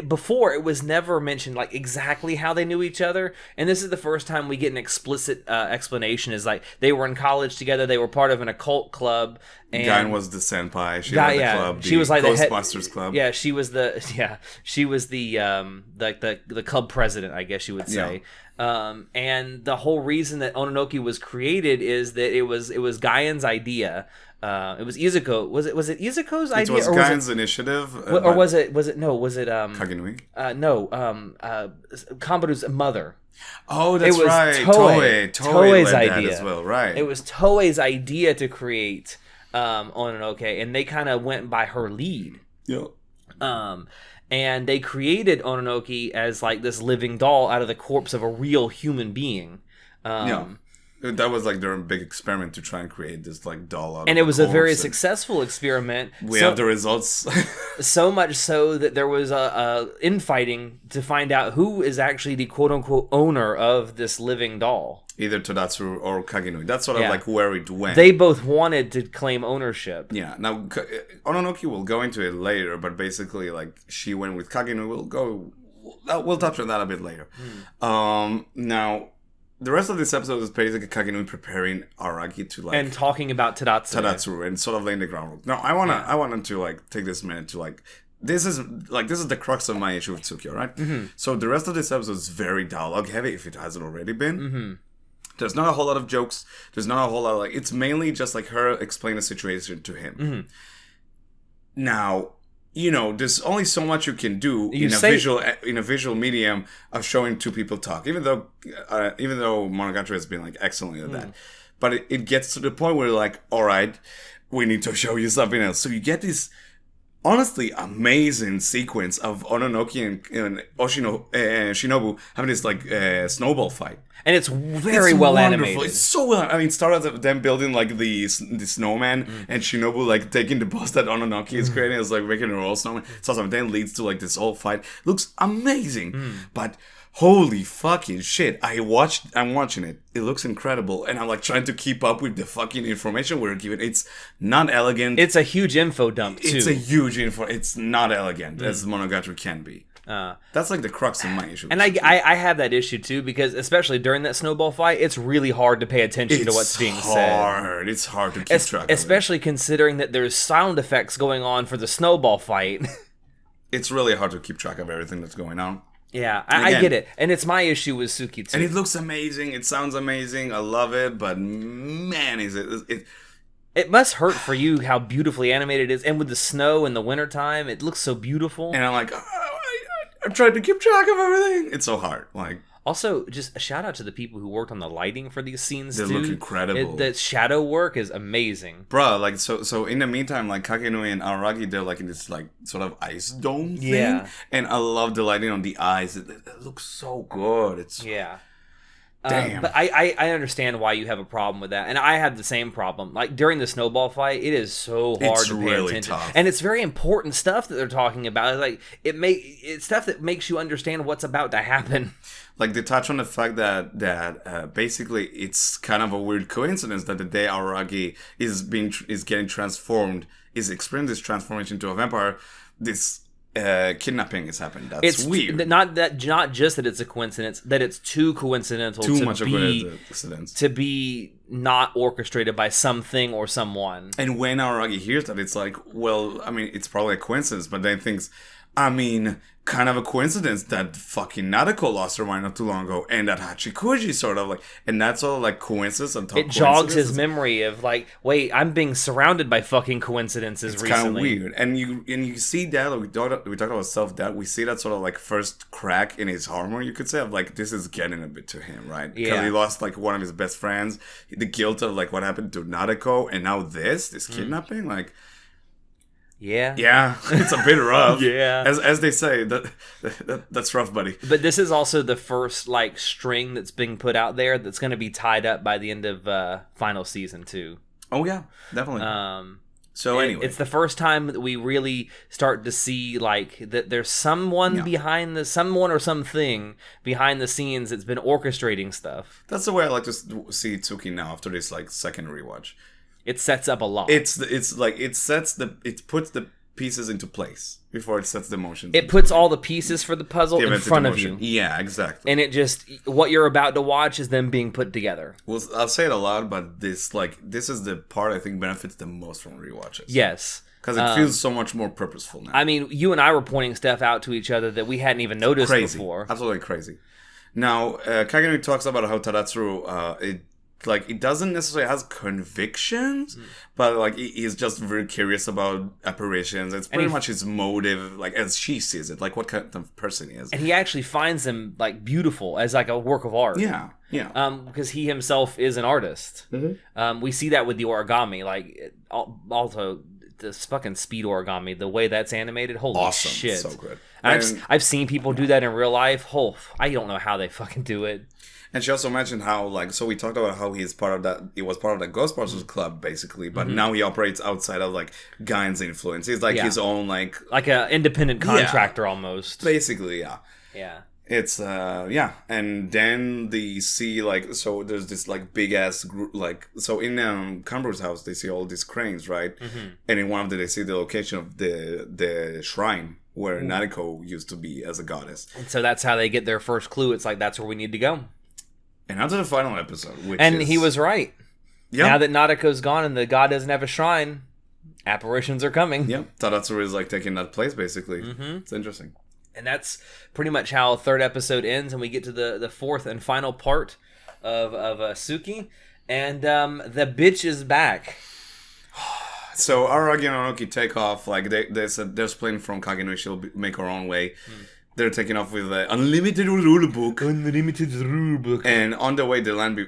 before it was never mentioned like exactly how they knew each other, and this is the first time we get an explicit explanation. Is like they were in college together, they were part of an occult club, and Gaien was the senpai, she was the club, she was like Ghostbusters club. Yeah, she was the the club president, I guess you would say. And the whole reason that Ononoke was created is that it was Gaien's idea. It was Izuko. Was it Izuko's idea? It was Gaien's initiative. Or was it Kagenui? No, Kambaru's mother. Oh, that's right. Toei's led idea that as well, right? It was Toei's idea to create Ononoke, and they kind of went by her lead. Yeah. And they created Ononoke as like this living doll out of the corpse of a real human being. That was like their big experiment to try and create this like doll out of and it was a very and successful experiment. We have the results. So much so that there was a infighting to find out who is actually the quote-unquote owner of this living doll. Either Tadatsuru or Kagenui. That's sort of like where it went. They both wanted to claim ownership. Yeah. Now, Ononoke will go into it later, but basically, like, she went with Kagenui. We'll touch on that a bit later. Now, the rest of this episode is basically Kagenui preparing Araki to like... And talking about Tadatsuru and sort of laying the groundwork. Now, I wanted to like take this minute to like... This is the crux of my issue with Tsukio, right? Mm-hmm. So the rest of this episode is very dialogue heavy, if it hasn't already been. Mm-hmm. There's not a whole lot of jokes. There's not a whole lot of like... It's mainly just like her explaining the situation to him. Mm-hmm. Now... there's only so much you can do in a visual medium of showing two people talk. Even though Monogatari has been like excellent at that, but it gets to the point where like, all right, we need to show you something else. So you get this honestly amazing sequence of Ononoke and Shinobu having this like snowball fight. And it's very well animated. It's so well. I mean, it started with them building like the snowman and Shinobu like taking the boss that Ononoke is creating as like making her own snowman. It's awesome. Then leads to like this whole fight. Looks amazing, but holy fucking shit! I'm watching it. It looks incredible, and I'm like trying to keep up with the fucking information we're given. It's not elegant. It's a huge info dump too. It's a huge info. It's not elegant as Monogatari can be. That's like the crux of my issue. And I have that issue too, because especially during that snowball fight, it's really hard to pay attention to what's being said. It's hard to keep track of it. Especially considering that there's sound effects going on for the snowball fight. It's really hard to keep track of everything that's going on. Yeah, I get it. And it's my issue with Suki too. And it looks amazing. It sounds amazing. I love it. But man, is it... It must hurt for you how beautifully animated it is. And with the snow in the wintertime, it looks so beautiful. And I'm like... I'm trying to keep track of everything. It's so hard. Like, Also, just a shout out to the people who worked on the lighting for these scenes. They look incredible. The shadow work is amazing, bro. Like so. In the meantime, like Kagenui and Araragi, they're like in this like sort of ice dome thing, and I love the lighting on the eyes. It looks so good. It's damn. But I understand why you have a problem with that, and I had the same problem. Like during the snowball fight, it is so hard to pay attention, tough. And it's very important stuff that they're talking about. Like it's stuff that makes you understand what's about to happen. Like they touch on the fact that basically it's kind of a weird coincidence that the day Araragi is getting transformed, is experiencing this transformation into a vampire, this kidnapping has happened. It's weird. Not just that it's a coincidence, that it's too coincidental. Too much of a coincidence to be not orchestrated by something or someone. And when Araragi hears that, it's like, well, I mean, it's probably a coincidence, but then thinks, I mean, kind of a coincidence that fucking Nadeko lost her mind not too long ago, and that Hachikuji sort of like, and that's all like coincidence on top. It jogs his memory of like, wait, I'm being surrounded by fucking coincidences recently. It's kind of weird, and you see that like, we talked about self-doubt. We see that sort of like first crack in his armor, you could say, of like this is getting a bit to him, right? Because he lost like one of his best friends, the guilt of like what happened to Nadeko, and now this kidnapping, like. Yeah, it's a bit rough. As they say, that's rough, buddy. But this is also the first like string that's being put out there that's going to be tied up by the end of final season 2. Oh yeah, definitely. So anyway, it's the first time that we really start to see like that there's someone behind someone or something behind the scenes that's been orchestrating stuff. That's the way I like to see Tsuki now after this like second rewatch. It sets up a lot. It puts the pieces into place before it sets the motions. It puts all the pieces for the puzzle in front of you. Yeah, exactly. And it just what you're about to watch is them being put together. Well, I'll say it a lot, but this is the part I think benefits the most from rewatches. Yes. Because it feels so much more purposeful now. I mean, you and I were pointing stuff out to each other that we hadn't even noticed before. Absolutely crazy. Now, Kagenui talks about how Tadatsuru, it doesn't necessarily has convictions, but like he's just very curious about apparitions. It's pretty much his motive, like as she sees it, like what kind of person he is. And he actually finds them like beautiful as like a work of art. Yeah. Because he himself is an artist. Mm-hmm. We see that with the origami, like also this fucking speed origami, the way that's animated, holy shit, so good. I've seen people do that in real life. I don't know how they fucking do it. And she also mentioned how, like, so we talked about how he was part of the Ghostbusters club, basically, but now he operates outside of, like, Gain's influence. He's, like, his own, like an independent contractor, almost. Basically, yeah. Yeah. It's, and then they see, like, so there's this, like, big-ass group, like, so in Kanburu's house, they see all these cranes, right? Mm-hmm. And in one of them, they see the location of the shrine where Nadeko used to be as a goddess. And so that's how they get their first clue. It's like, that's where we need to go. And onto the final episode, he was right. Yep. Now that Nadeko's gone and the god doesn't have a shrine, apparitions are coming. Yep. Tadatsuru is like taking that place, basically. Mm-hmm. It's interesting. And that's pretty much how the third episode ends, and we get to the fourth and final part of Suki, and the bitch is back. So Araragi and Onoki take off. Like they said, they're splitting from Kagenui. She'll make her own way. They're taking off with an unlimited rule book. And on the way, they land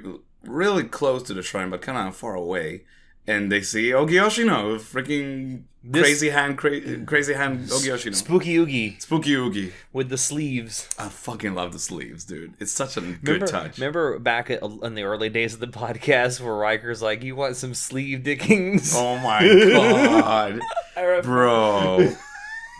really close to the shrine, but kind of far away. And they see Ogi Yoshino, freaking crazy hand Ogi Yoshino. Spooky Oogie. With the sleeves. I fucking love the sleeves, dude. It's such a good touch. Remember back in the early days of the podcast where Riker's like, you want some sleeve dickings? Oh my god. Bro.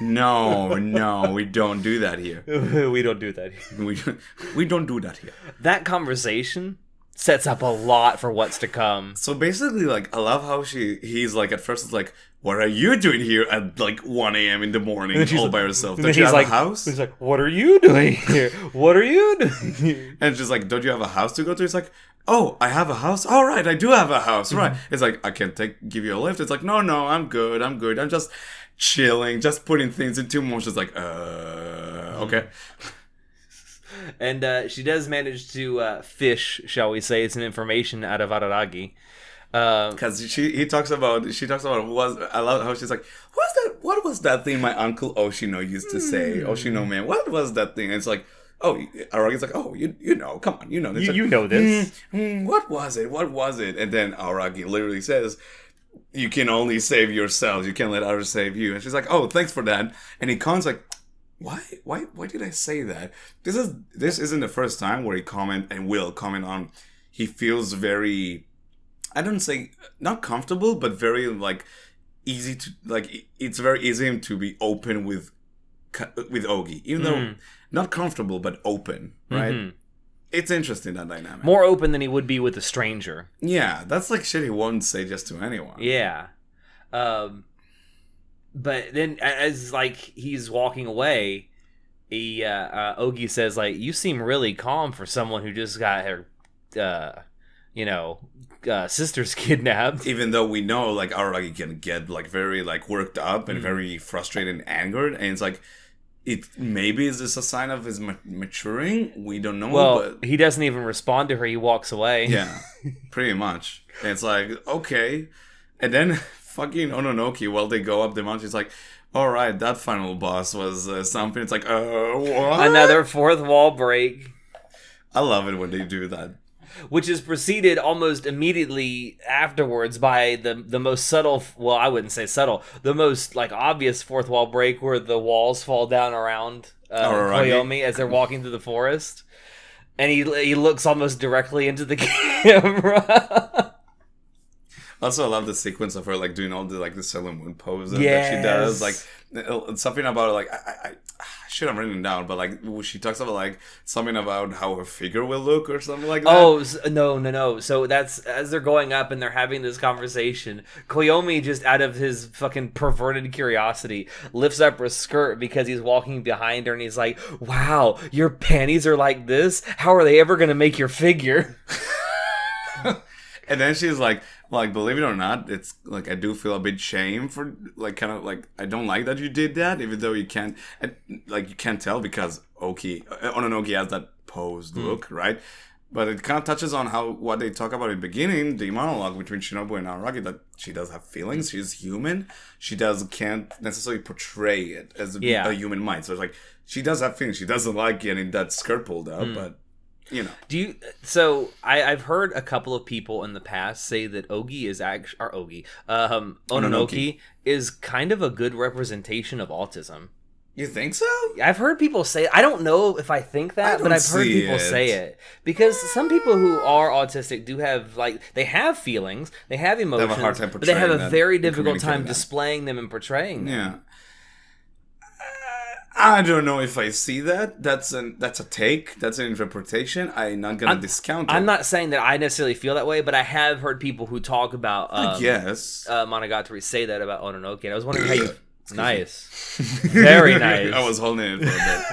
No, we don't do that here. We don't do that here. We don't do that here. That conversation sets up a lot for what's to come. So basically, like, I love how he's like, at first it's like, what are you doing here at like 1 a.m. in the morning all by yourself? Don't you have a house? He's like, what are you doing here? What are you doing here? And she's like, don't you have a house to go to? He's like, oh, I have a house? All right, I do have a house. Right. It's like, I can give you a lift. It's like, no, I'm good. I'm just chilling, just putting things into motion. It's like, okay. And she does manage to fish, shall we say, some information out of Araragi. Because she talks about I love how she's like, what was that thing my uncle Oshino used to say? Oshino man, what was that thing? And it's like, oh, Aragi's like, oh, you know, come on, you know this. You know this. What was it? And then Aragi literally says, you can only save yourselves. You can't let others save you. And she's like, oh, thanks for that. And Ikon's like, why did I say that? This isn't the first time where he will comment on, he feels very, I don't say not comfortable, but very like easy to, like, it's very easy to be open with Ogi, even though not comfortable, but open, right? Mm-hmm. It's interesting, that dynamic. More open than he would be with a stranger. Yeah, that's like shit he won't say just to anyone. Yeah. But then, as like he's walking away, Ogi says, like, you seem really calm for someone who just got her, sister's kidnapped. Even though we know, like, Aragi can get like very like worked up and very frustrated and angered, and it's like, it maybe is this a sign of his maturing? We don't know. Well, he doesn't even respond to her. He walks away. Yeah, pretty much. And it's like, okay, and then fucking Ononoki, while they go up the mountain, it's like, all right, that final boss was something. It's like, what? Another fourth wall break. I love it when they do that. Which is preceded almost immediately afterwards by the most subtle, well, I wouldn't say subtle, the most like obvious fourth wall break where the walls fall down around Koyomi as they're walking through the forest. And he looks almost directly into the camera. Also, I love the sequence of her like doing all the like the Sailor Moon pose that she does. Like something about it, like I should have written it down, but like she talks about like something about how her figure will look or something like that. Oh no! So that's as they're going up and they're having this conversation. Koyomi, just out of his fucking perverted curiosity, lifts up her skirt because he's walking behind her and he's like, "Wow, your panties are like this. How are they ever gonna make your figure?" And then she's like, believe it or not, it's like I do feel a bit shame for like kind of like I don't like that you did that, even though you can't tell because Ononoki has that posed look, right? But it kind of touches on what they talk about in the beginning, the monologue between Shinobu and Araki, that she does have feelings, she's human, can't necessarily portray it as a human might. So it's like she does have feelings, she doesn't like getting that skirt pulled up, but. You know. I've heard a couple of people in the past say that Ononoki is kind of a good representation of autism. You think so? I've heard people say, I don't know if I think that, but I've heard people say it. Because some people who are autistic do have, like, they have feelings, they have emotions, they have a hard time but they have a very difficult time that. displaying them and portraying them. Yeah. I don't know if I see that. That's a take. That's an interpretation. I'm not gonna discount it. I'm not saying that I necessarily feel that way, but I have heard people who talk about Monogatari say that about Ononoki. And I was wondering how you. Nice, very nice. I was holding it for a bit.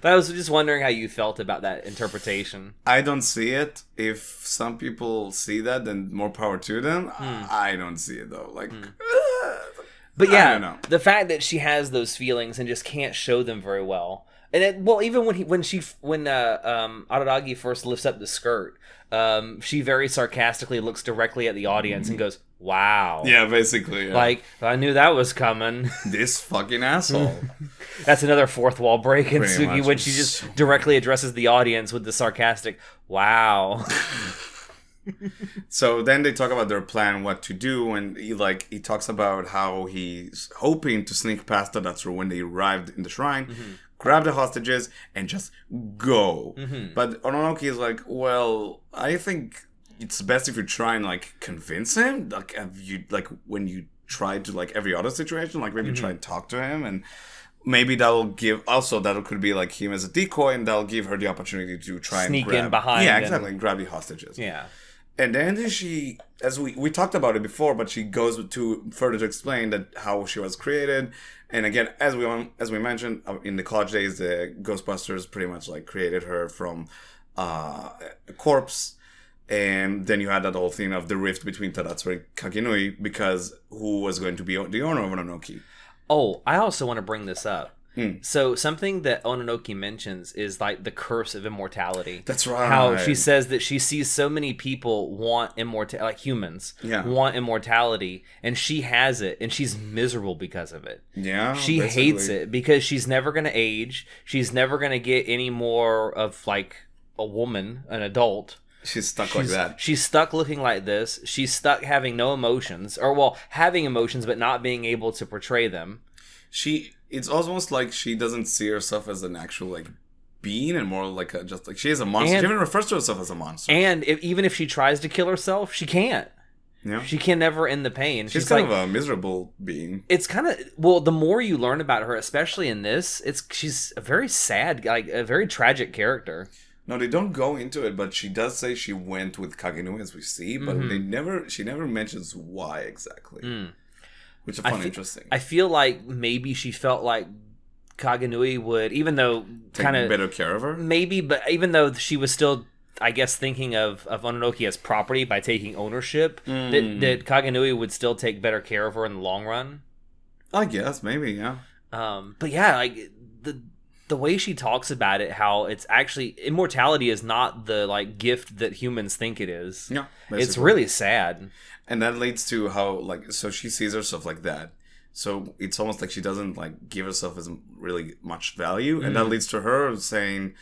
But I was just wondering how you felt about that interpretation. I don't see it. If some people see that, then more power to them. I don't see it though. Like. But yeah, the fact that she has those feelings and just can't show them very well, and even when Araragi first lifts up the skirt, she very sarcastically looks directly at the audience and goes, "Wow." Yeah, basically. Yeah. Like, I knew that was coming. This fucking asshole. That's another fourth wall break in Suki when she just directly addresses the audience with the sarcastic, "Wow." So then they talk about their plan, what to do, and he talks about how he's hoping to sneak past Tadatsuru when they arrived in the shrine, grab the hostages, and just go. But Ononoki is like, well, I think it's best if you try and like convince him, like when you try to like every other situation, like maybe try and talk to him, and maybe that could be like him as a decoy, and that'll give her the opportunity to try sneak and grab, in behind, and grab the hostages. Yeah. And then she, as we talked about it before, but she goes further to explain that how she was created. And again, as we mentioned in the college days, the Ghostbusters pretty much like created her from a corpse. And then you had that whole thing of the rift between Tadatsuru and Kagenui because who was going to be the owner of Ononoki. Oh, I also want to bring this up. So something that Ononoki mentions is like the curse of immortality. That's right. How she says that she sees so many people want immortality, like humans want immortality, and she has it, and she's miserable because of it. Yeah, she hates it because she's never going to age. She's never going to get any more of like a woman, an adult. She's stuck like that. She's stuck looking like this. She's stuck having no emotions, or well, having emotions but not being able to portray them. It's almost like she doesn't see herself as an actual like being, and more like just like she is a monster. She even refers to herself as a monster. And even if she tries to kill herself, she can't. Yeah. She can never end the pain. She's kind of a miserable being. It's kind of, well, the more you learn about her, especially in this, she's a very sad, like a very tragic character. No, they don't go into it, but she does say she went with Kagenui, as we see, but she never mentions why exactly. Which I find interesting. I feel like maybe she felt like Kagenui would, even though kind of better care of her. Maybe, but even though she was still, I guess, thinking of Ononoki as property by taking ownership, that Kagenui would still take better care of her in the long run. I guess maybe, yeah. But yeah, like the way she talks about it, how it's actually immortality is not the like gift that humans think it is. Yeah, basically. It's really sad. And that leads to how, like, so she sees herself like that. So it's almost like she doesn't, like, give herself as really much value. And that leads to her saying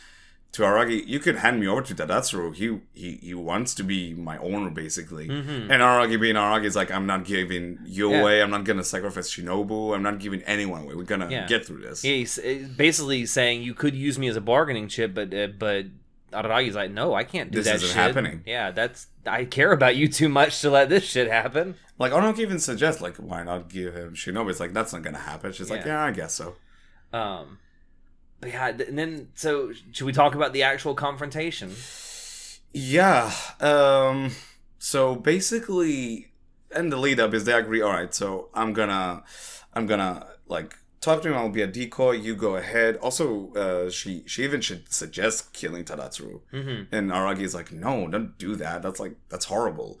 to Aragi, you could hand me over to Tadatsuru. He wants to be my owner, basically. And Aragi being Aragi is like, I'm not giving you away. I'm not going to sacrifice Shinobu. I'm not giving anyone away. We're going to get through this. He's basically saying, you could use me as a bargaining chip, but Aragi's like, no, I can't do that shit. This isn't happening. Yeah, I care about you too much to let this shit happen. Like, Ononoki even suggests, like, why not give him Shinobu? It's like, that's not gonna happen. She's like, yeah, I guess so. But yeah, and then, so, should we talk about the actual confrontation? Yeah. So, basically, and the lead up is they agree, alright, so I'm gonna, like, talk to him, I'll be a decoy, you go ahead. Also, she even should suggest killing Tadatsuru. And Aragi is like, no, don't do that. That's horrible.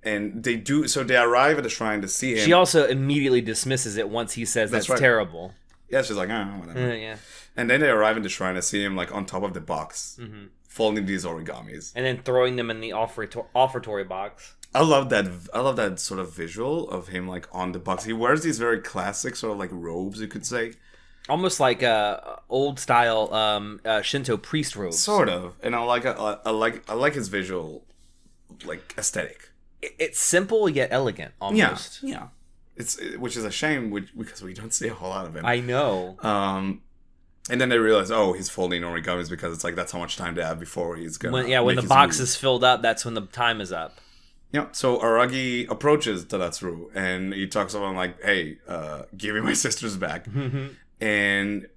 And they do, so they arrive at the shrine to see him. She also immediately dismisses it once he says that's terrible. Yeah, she's like, whatever. And then they arrive at the shrine to see him, like, on top of the box, folding these origamis. And then throwing them in the offertory box. I love that sort of visual of him, like, on the box. He wears these very classic sort of like robes, you could say, almost like old style Shinto priest robes. Sort of. And I like his visual, like, aesthetic. It's simple yet elegant, almost. Yeah. Which is a shame, because we don't see a whole lot of him. I know. And then they realize, he's folding origamis because it's like that's how much time they have before he's gonna. When the box is filled up, that's when the time is up. Yeah, so Aragi approaches Tadatsuru and he talks about like, hey, give me my sisters back. And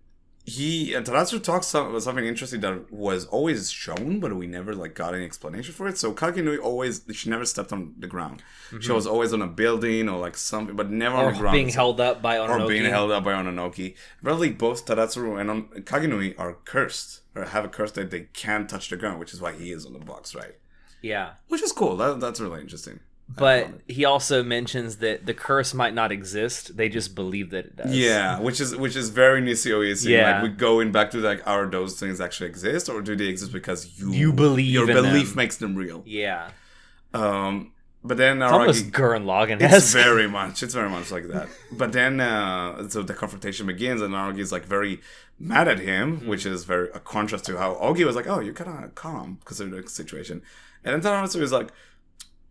Tadatsuru talks about something interesting that was always shown, but we never like got any explanation for it. So Kagenui she never stepped on the ground. She was always on a building or like something, but never on the ground. Being held up by Ononoki. Probably both Tadatsuru and Kagenui are cursed, or have a curse that they can't touch the ground, which is why he is on the box, right? Yeah. Which is cool. That's really interesting. But he also mentions that the curse might not exist. They just believe that it does. Yeah, which is very Nisio Issei. Yeah. Like, we going back to like, are those things actually exist, or do they exist because you believe your belief makes them real? Yeah. But then it's almost Gurren Lagann. It's very much like that. But then so the confrontation begins, and Aragi is like very mad at him, which is a contrast to how Ogi was like, oh, you're kind of calm because of the situation. And then Tadamatsu is like,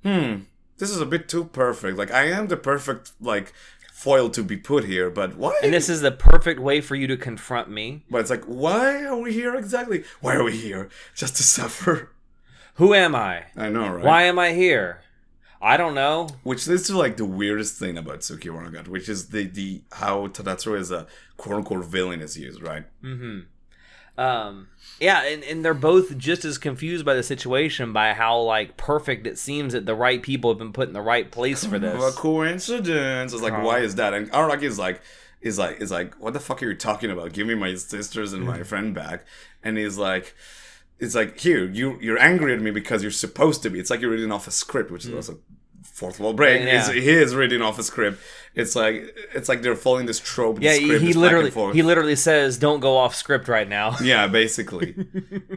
this is a bit too perfect. Like, I am the perfect, like, foil to be put here, but why? And this is the perfect way for you to confront me. But it's like, why are we here exactly? Why are we here? Just to suffer? Who am I? I know, right? Why am I here? I don't know. Which leads to, like, the weirdest thing about Tsukimonogatari, which is the how Tadatsuru as a quote-unquote villain is used, right? Yeah, and they're both just as confused by the situation, by how like perfect it seems that the right people have been put in the right place for this. A coincidence. It's like, why is that? And Araki is like, what the fuck are you talking about? Give me my sisters and my friend back. And he's like, it's like, here, you're angry at me because you're supposed to be. It's like you're reading off a script, which is also fourth wall break. Yeah. He is reading off a script. It's like they're following this trope. Yeah, script he literally says, "Don't go off script right now." Yeah, basically.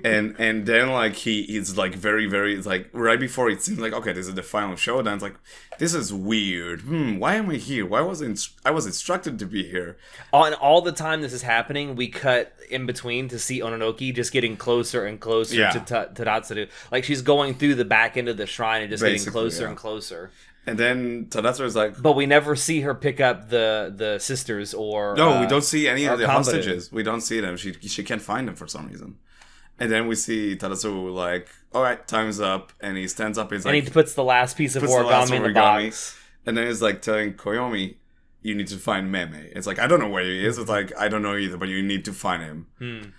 and then like he's like very, very, it's like right before it seems like, okay, this is the final showdown. It's like, this is weird. Why am I here? Why was I was instructed to be here? And all the time this is happening, we cut in between to see Ononoki just getting closer and closer to Tadatsuru. Like she's going through the back end of the shrine and just getting closer and closer. And then Tadatsuru is like... But we never see her pick up the sisters or... No, we don't see any of the hostages. We don't see them. She can't find them for some reason. And then we see Tadatsuru like, all right, time's up. And he stands up. And he puts the last piece of origami in the box. And then he's like telling Koyomi, you need to find Meme. It's like, I don't know where he is. It's like, I don't know either, but you need to find him.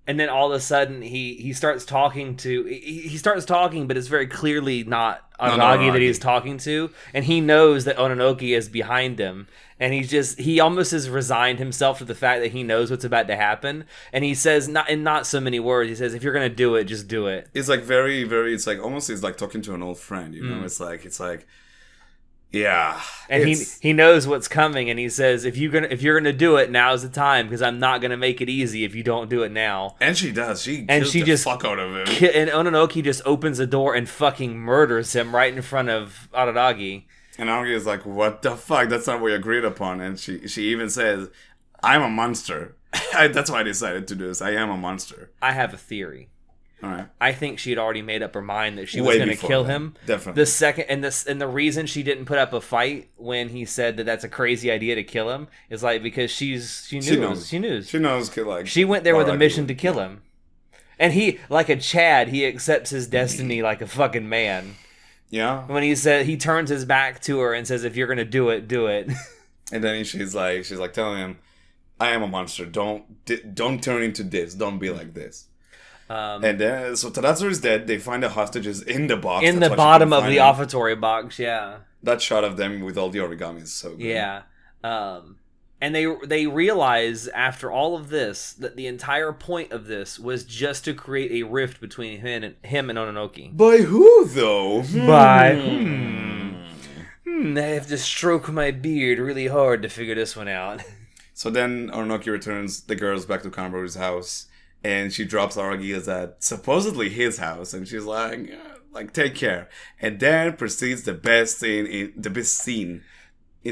And then all of a sudden, he starts talking to... He starts talking, but it's very clearly not Araragi that he's talking to. And he knows that Ononoki is behind him. And he almost has resigned himself to the fact that he knows what's about to happen. And he says, not so many words, he says, if you're going to do it, just do it. It's like very, very... It's like almost it's like talking to an old friend, you know? It's like... Yeah, and he knows what's coming, and he says, "If you're gonna do it, now's the time, because I'm not gonna make it easy if you don't do it now." And she does. She kills the fuck out of him. And Ononoki just opens the door and fucking murders him right in front of Araragi. And Araragi is like, "What the fuck? That's not what we agreed upon." And she even says, "I'm a monster." That's why I decided to do this. I am a monster. I have a theory. All right. I think she had already made up her mind that she was going to kill him. Definitely. The second and the reason she didn't put up a fight when he said that that's a crazy idea to kill him is like because she knows. She went there with a mission to kill him. And he, like a Chad, he accepts his destiny like a fucking man. Yeah. When he turns his back to her and says, "If you're going to do it, do it." And then she's like telling him, "I am a monster. Don't turn into this. Don't be like this." And then, so Tadatsuru is dead. They find the hostages in the box. In the bottom of the offertory box, yeah. That shot of them with all the origami is so good. Yeah. And they realize after all of this that the entire point of this was just to create a rift between him and Ononoki. By who, though? By I have to stroke my beard really hard to figure this one out. So then Ononoki returns the girls back to Kanbaru's house. And she drops Aragi's at supposedly his house, and she's like, take care. And then proceeds the best scene in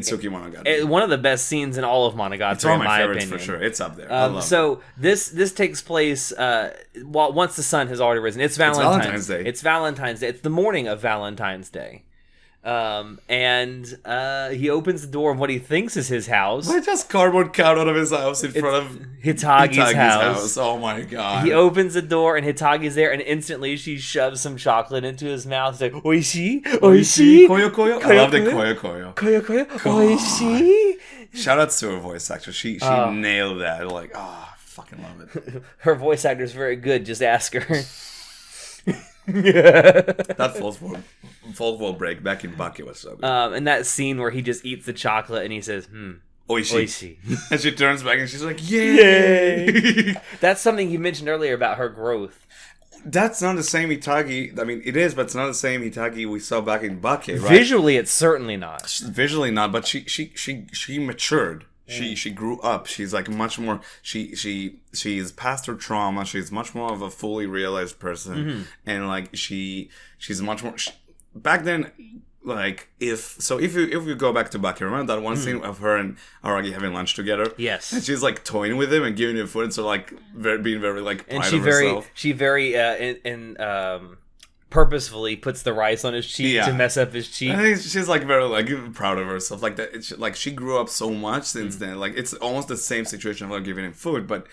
Tsukimonogatari. One of the best scenes in all of Monogatari. It's one of my favorites opinion. for sure. It's up there. I love it. This takes place once the sun has already risen. It's Valentine's Day. It's Valentine's Day. It's the morning of Valentine's Day. And he opens the door of what he thinks is his house. Why just cardboard cut out of his house in front of Hitagi's house? Oh my god. He opens the door and Hitagi's there, and instantly she shoves some chocolate into his mouth. She's like, "Oishii? Oishii? Koyo koyo?" I love the koyo koyo. Koyo koyo? Oishii? Shout out to her voice actor. She nailed that. Like, I fucking love it. Her voice actor is very good. Just ask her. That fourth wall break back in Baki was so good. And that scene where he just eats the chocolate and he says, Oishii. And she turns back and she's like, yay! That's something you mentioned earlier about her growth. That's not the same Hitagi. I mean, it is, but it's not the same Hitagi we saw back in Baki, right? Visually, it's certainly not. Visually not, but she matured. She grew up. She's like much more. She's past her trauma. She's much more of a fully realized person, and like she's much more. Back then, like if you go back to Baki, remember that one scene of her and Aragi having lunch together? Yes. And she's like toying with him and giving him food, and so like being very like pride of herself. She very purposefully puts the rice on his cheek to mess up his cheek. I think she's like very like proud of herself. Like that, it's like she grew up so much since then. Like it's almost the same situation of her giving him food, but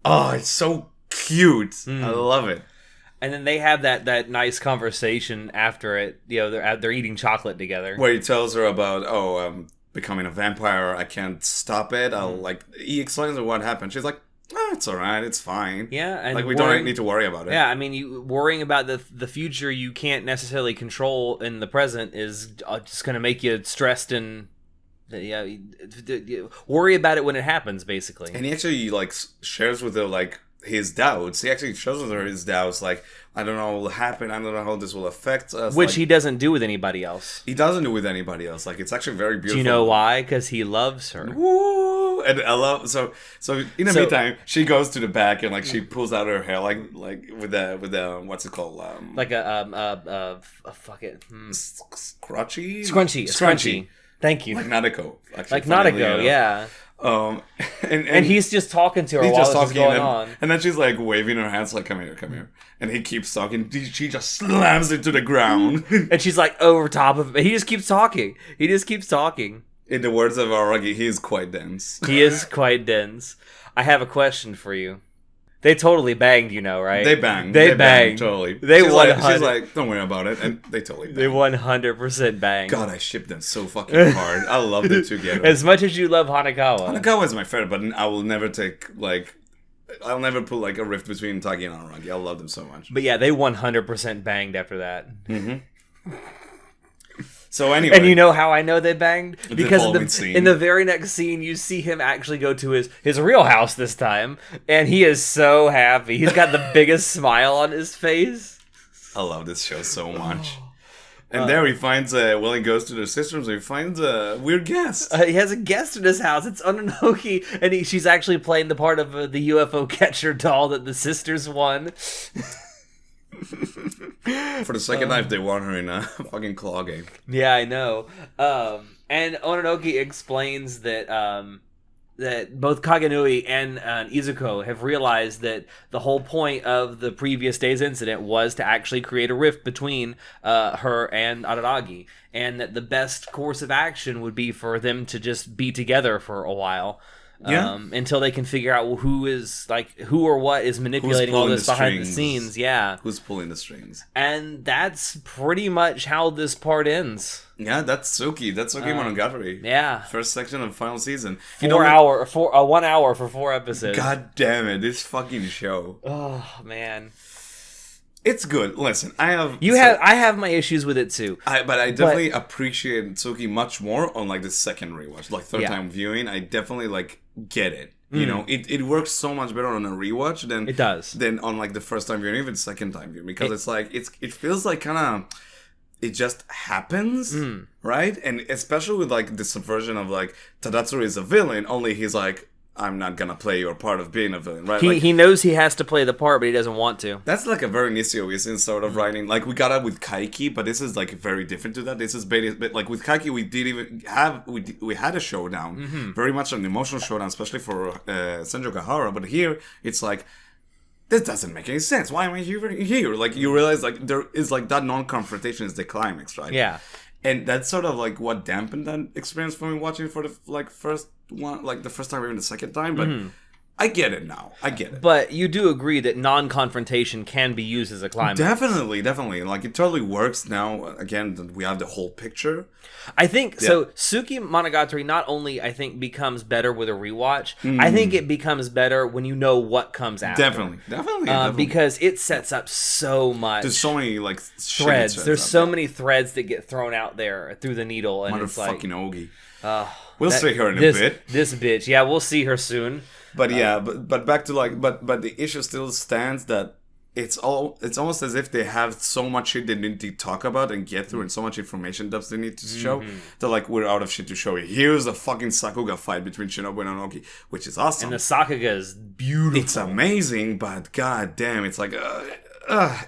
it's so cute. I love it. And then they have that nice conversation after it. You know, they're eating chocolate together, where he tells her about becoming a vampire. I can't stop it. He explains her what happened. She's like, it's alright, it's fine. Yeah, and like we don't need to worry about it. Yeah, I mean, worrying about the future you can't necessarily control in the present is just going to make you stressed and worry about it when it happens, basically. And he actually like shares with her like his doubts. He actually shows her his doubts, like, I don't know what will happen, I don't know how this will affect us. Which like, he doesn't do with anybody else. He doesn't do with anybody else. Like, it's actually very beautiful. Do you know why? Because he loves her. Woo! And I love so in the meantime, she goes to the back and like she pulls out her hair like with the what's it called? Like fuck it. Scrunchy. Thank you. Like Nadeko. Actually, like Nadeko, yeah. And he's just talking to her while this is going on. And then she's like waving her hands like, come here. And he keeps talking. She just slams it to the ground. And she's like over top of him. He just keeps talking. In the words of Aragi, he is quite dense. He is quite dense. I have a question for you. They totally banged, right? They banged. They banged. Totally. She's like, don't worry about it. And they totally banged. They 100% banged. God, I ship them so fucking hard. I love the two together. As much as you love Hanekawa. Hanekawa is my favorite, but I will never I'll never put like a rift between Taki and Aragi. I love them so much. But yeah, they 100% banged after that. Mm-hmm. So anyway, and you know how I know they banged? Because in the very next scene, you see him actually go to his real house this time, and he is so happy. He's got the biggest smile on his face. I love this show so much. And there he finds, when he goes to their sisters, he finds a weird guest. He has a guest in his house. It's Ononoki, and she's actually playing the part of the UFO catcher doll that the sisters won. For the second time, they won her in a fucking claw game. Yeah, I know. And Ononoki explains that that both Kagenui and Izuko have realized that the whole point of the previous day's incident was to actually create a rift between her and Araragi, and that the best course of action would be for them to just be together for a while. Until they can figure out who or what is manipulating all this behind the scenes. Yeah. Who's pulling the strings. And that's pretty much how this part ends. Yeah, that's Tsukimonogatari. Yeah. First section of final season. 1 hour for 4 episodes. God damn it, this fucking show. Oh, man. It's good. Listen, I have my issues with it too. But I definitely appreciate Tsuki much more on like the second rewatch, like third time viewing. I definitely like get it. You know, it works so much better on a rewatch than it does than on like the first time viewing, even second time viewing, because it's like it feels like kind of it just happens, right? And especially with like the subversion of like Tadatsuri is a villain, only he's like, I'm not gonna play your part of being a villain, right? He knows he has to play the part, but he doesn't want to. That's like a very Nishio Isin sort of writing. Like we got it with Kaiki, but this is like very different to that. This is like with Kaiki, we had a showdown, very much an emotional showdown, especially for Senjo Gahara. But here it's like, this doesn't make any sense. Why am I here? Like you realize like there is like that non-confrontation is the climax, right? Yeah. And that's sort of like what dampened that experience for me watching for the first one, like the first time or even the second time. But I get it now. I get it. But you do agree that non-confrontation can be used as a climax. Definitely. Like it totally works now. Again, we have the whole picture. I think so. Tsukimonogatari not only I think becomes better with a rewatch. I think it becomes better when you know what comes after. Definitely. Because it sets up so much. There's so many like threads. There's so many threads that get thrown out there through the needle, and it's like Ogi. We'll see her in a bit. This bitch, yeah, we'll see her soon. But but back to like, but the issue still stands that it's almost as if they have so much shit they need to talk about and get through, and so much information dumps they need to show. That like we're out of shit to show you. Here's a fucking Sakuga fight between Shinobu and Onoki, which is awesome. And the Sakuga is beautiful. It's amazing, but god damn, it's like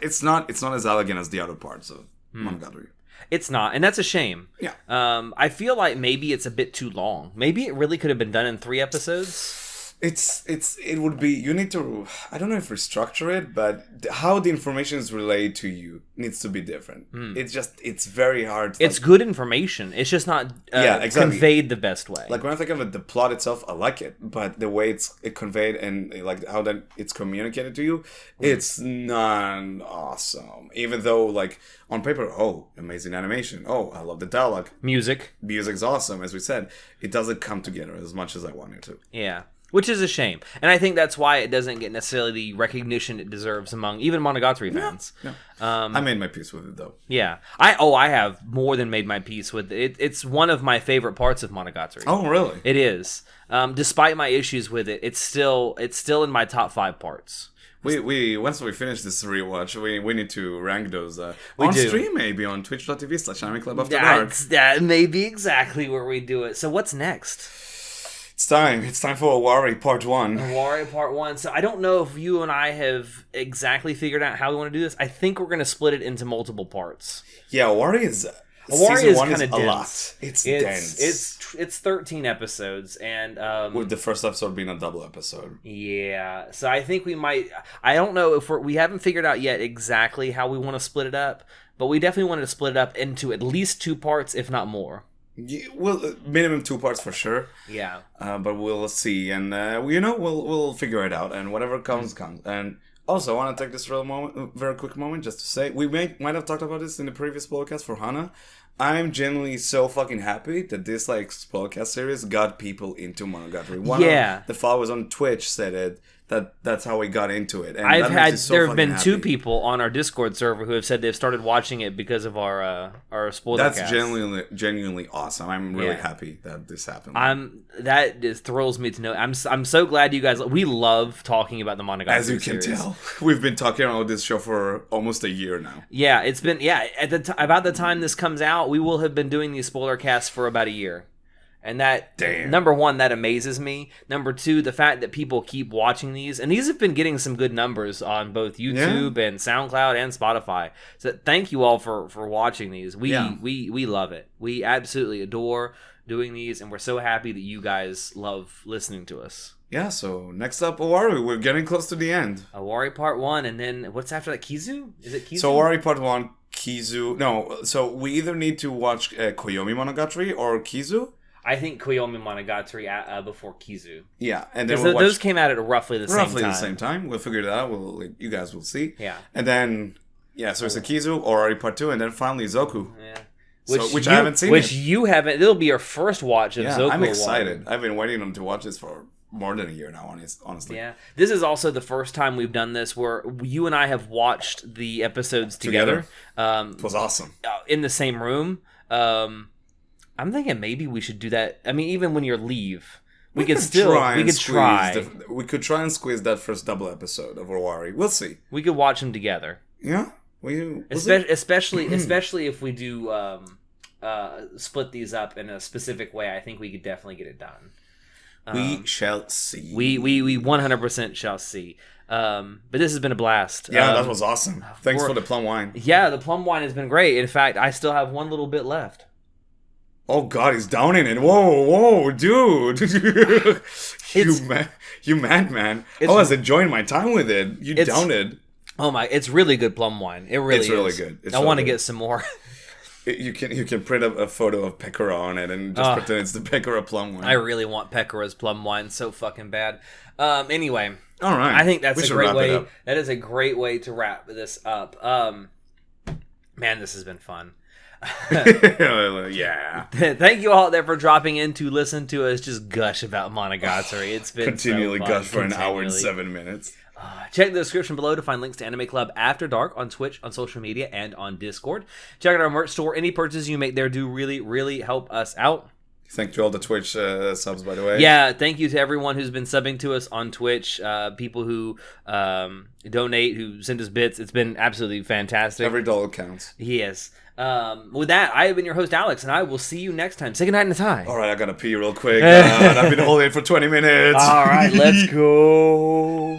it's not as elegant as the other parts of Monogatari. It's not, and that's a shame. Yeah. I feel like maybe it's a bit too long. Maybe it really could have been done in 3 episodes. It would be, you need to, I don't know if restructure it, but how the information is relayed to you needs to be different. It's very hard. It's good information. It's just not conveyed the best way. Like when I think of it, the plot itself, I like it, but the way it's conveyed and like how that it's communicated to you, it's not awesome. Even though like on paper, amazing animation. I love the dialogue. Music's awesome, as we said. It doesn't come together as much as I wanted to. Yeah. Which is a shame. And I think that's why it doesn't get necessarily the recognition it deserves among even Monogatari fans. Yeah. I made my peace with it, though. Yeah. I have more than made my peace with it. It's one of my favorite parts of Monogatari. Oh, really? It is. Despite my issues with it, it's still in my top 5 parts. We once we finish this rewatch, we need to rank those on stream, maybe on twitch.tv/animeclubafterdark. That may be exactly where we do it. So what's next? It's time for Owari Part 1. Owari Part 1. So I don't know if you and I have exactly figured out how we want to do this. I think we're going to split it into multiple parts. Yeah, Owari is kind of dense. A lot. It's dense. It's 13 episodes, and with the first episode being a double episode. Yeah, so I think we might. I don't know if we haven't figured out yet exactly how we want to split it up, but we definitely wanted to split it up into at least 2 parts, if not more. Yeah, well, minimum 2 parts for sure. Yeah, but we'll see, and we'll figure it out, and whatever comes. And also, I want to take this very quick moment, just to say we might have talked about this in the previous podcast for Hana. I'm genuinely so fucking happy that this podcast series got people into Monogatari. One of the followers on Twitch said it. That's how we got into it. And there have been 2 people on our Discord server who have said they've started watching it because of our Spoilercast. That's genuinely awesome. I'm really happy that this happened. That just thrills me to know. I'm so glad you guys. We love talking about the Monogatari. As you can tell, we've been talking about this show for almost a year now. Yeah, it's been about the time this comes out, we will have been doing these Spoilercasts for about a year. And that, number one, that amazes me. Number 2, the fact that people keep watching these. And these have been getting some good numbers on both YouTube and SoundCloud and Spotify. So thank you all for watching these. We love it. We absolutely adore doing these. And we're so happy that you guys love listening to us. Yeah, so next up, Owari. We're getting close to the end. Owari Part 1. And then what's after that? Kizu? Is it Kizu? So Owari Part 1, Kizu. No, so we either need to watch Koyomi Monogatari or Kizu. I think Koyomi Monogatari before Kizu. Yeah, and then those came out at roughly the same time. We'll figure it out. You guys will see. Yeah. And then so it's a Kizu, Owari Part 2, and then finally Zoku. Yeah. Which I haven't seen. You haven't. It'll be your first watch of Zoku. I'm excited. I've been waiting to watch this for more than a year now, honestly. Yeah. This is also the first time we've done this where you and I have watched the episodes together. It was awesome. In the same room. I'm thinking maybe we should do that. I mean, even when you leave, we could try. We could try and squeeze that first double episode of Owari. We'll see. We could watch them together. Yeah, especially if we do split these up in a specific way. I think we could definitely get it done. We shall see. We 100% shall see. But this has been a blast. Yeah, that was awesome. Thanks for the plum wine. Yeah, the plum wine has been great. In fact, I still have one little bit left. Oh God, he's downing it! Whoa, dude! you madman! I was enjoying my time with it. You downed it. Oh my! It's really good plum wine. It really is. It's really good. I want to get some more. You can print a photo of Pekora on it and just pretend it's the Pekora plum wine. I really want Pekora's plum wine so fucking bad. Anyway, all right. I think that's a great way. That is a great way to wrap this up. Man, this has been fun. Yeah. Thank you all there for dropping in to listen to us just gush about Monogatari. It's been continually so fun. Gush for an hour and 7 minutes. Check the description below to find links to Anime Club After Dark on Twitch, on social media, and on Discord. Check out our merch store. Any purchases you make there do really, really help us out. Thank you all the Twitch subs, by the way. Yeah, thank you to everyone who's been subbing to us on Twitch. People who donate, who send us bits. It's been absolutely fantastic. Every dollar counts. Yes. With that, I have been your host, Alex, and I will see you next time. Say goodnight, Natai. All right, I gotta pee real quick. I've been holding it for 20 minutes. All right, let's go.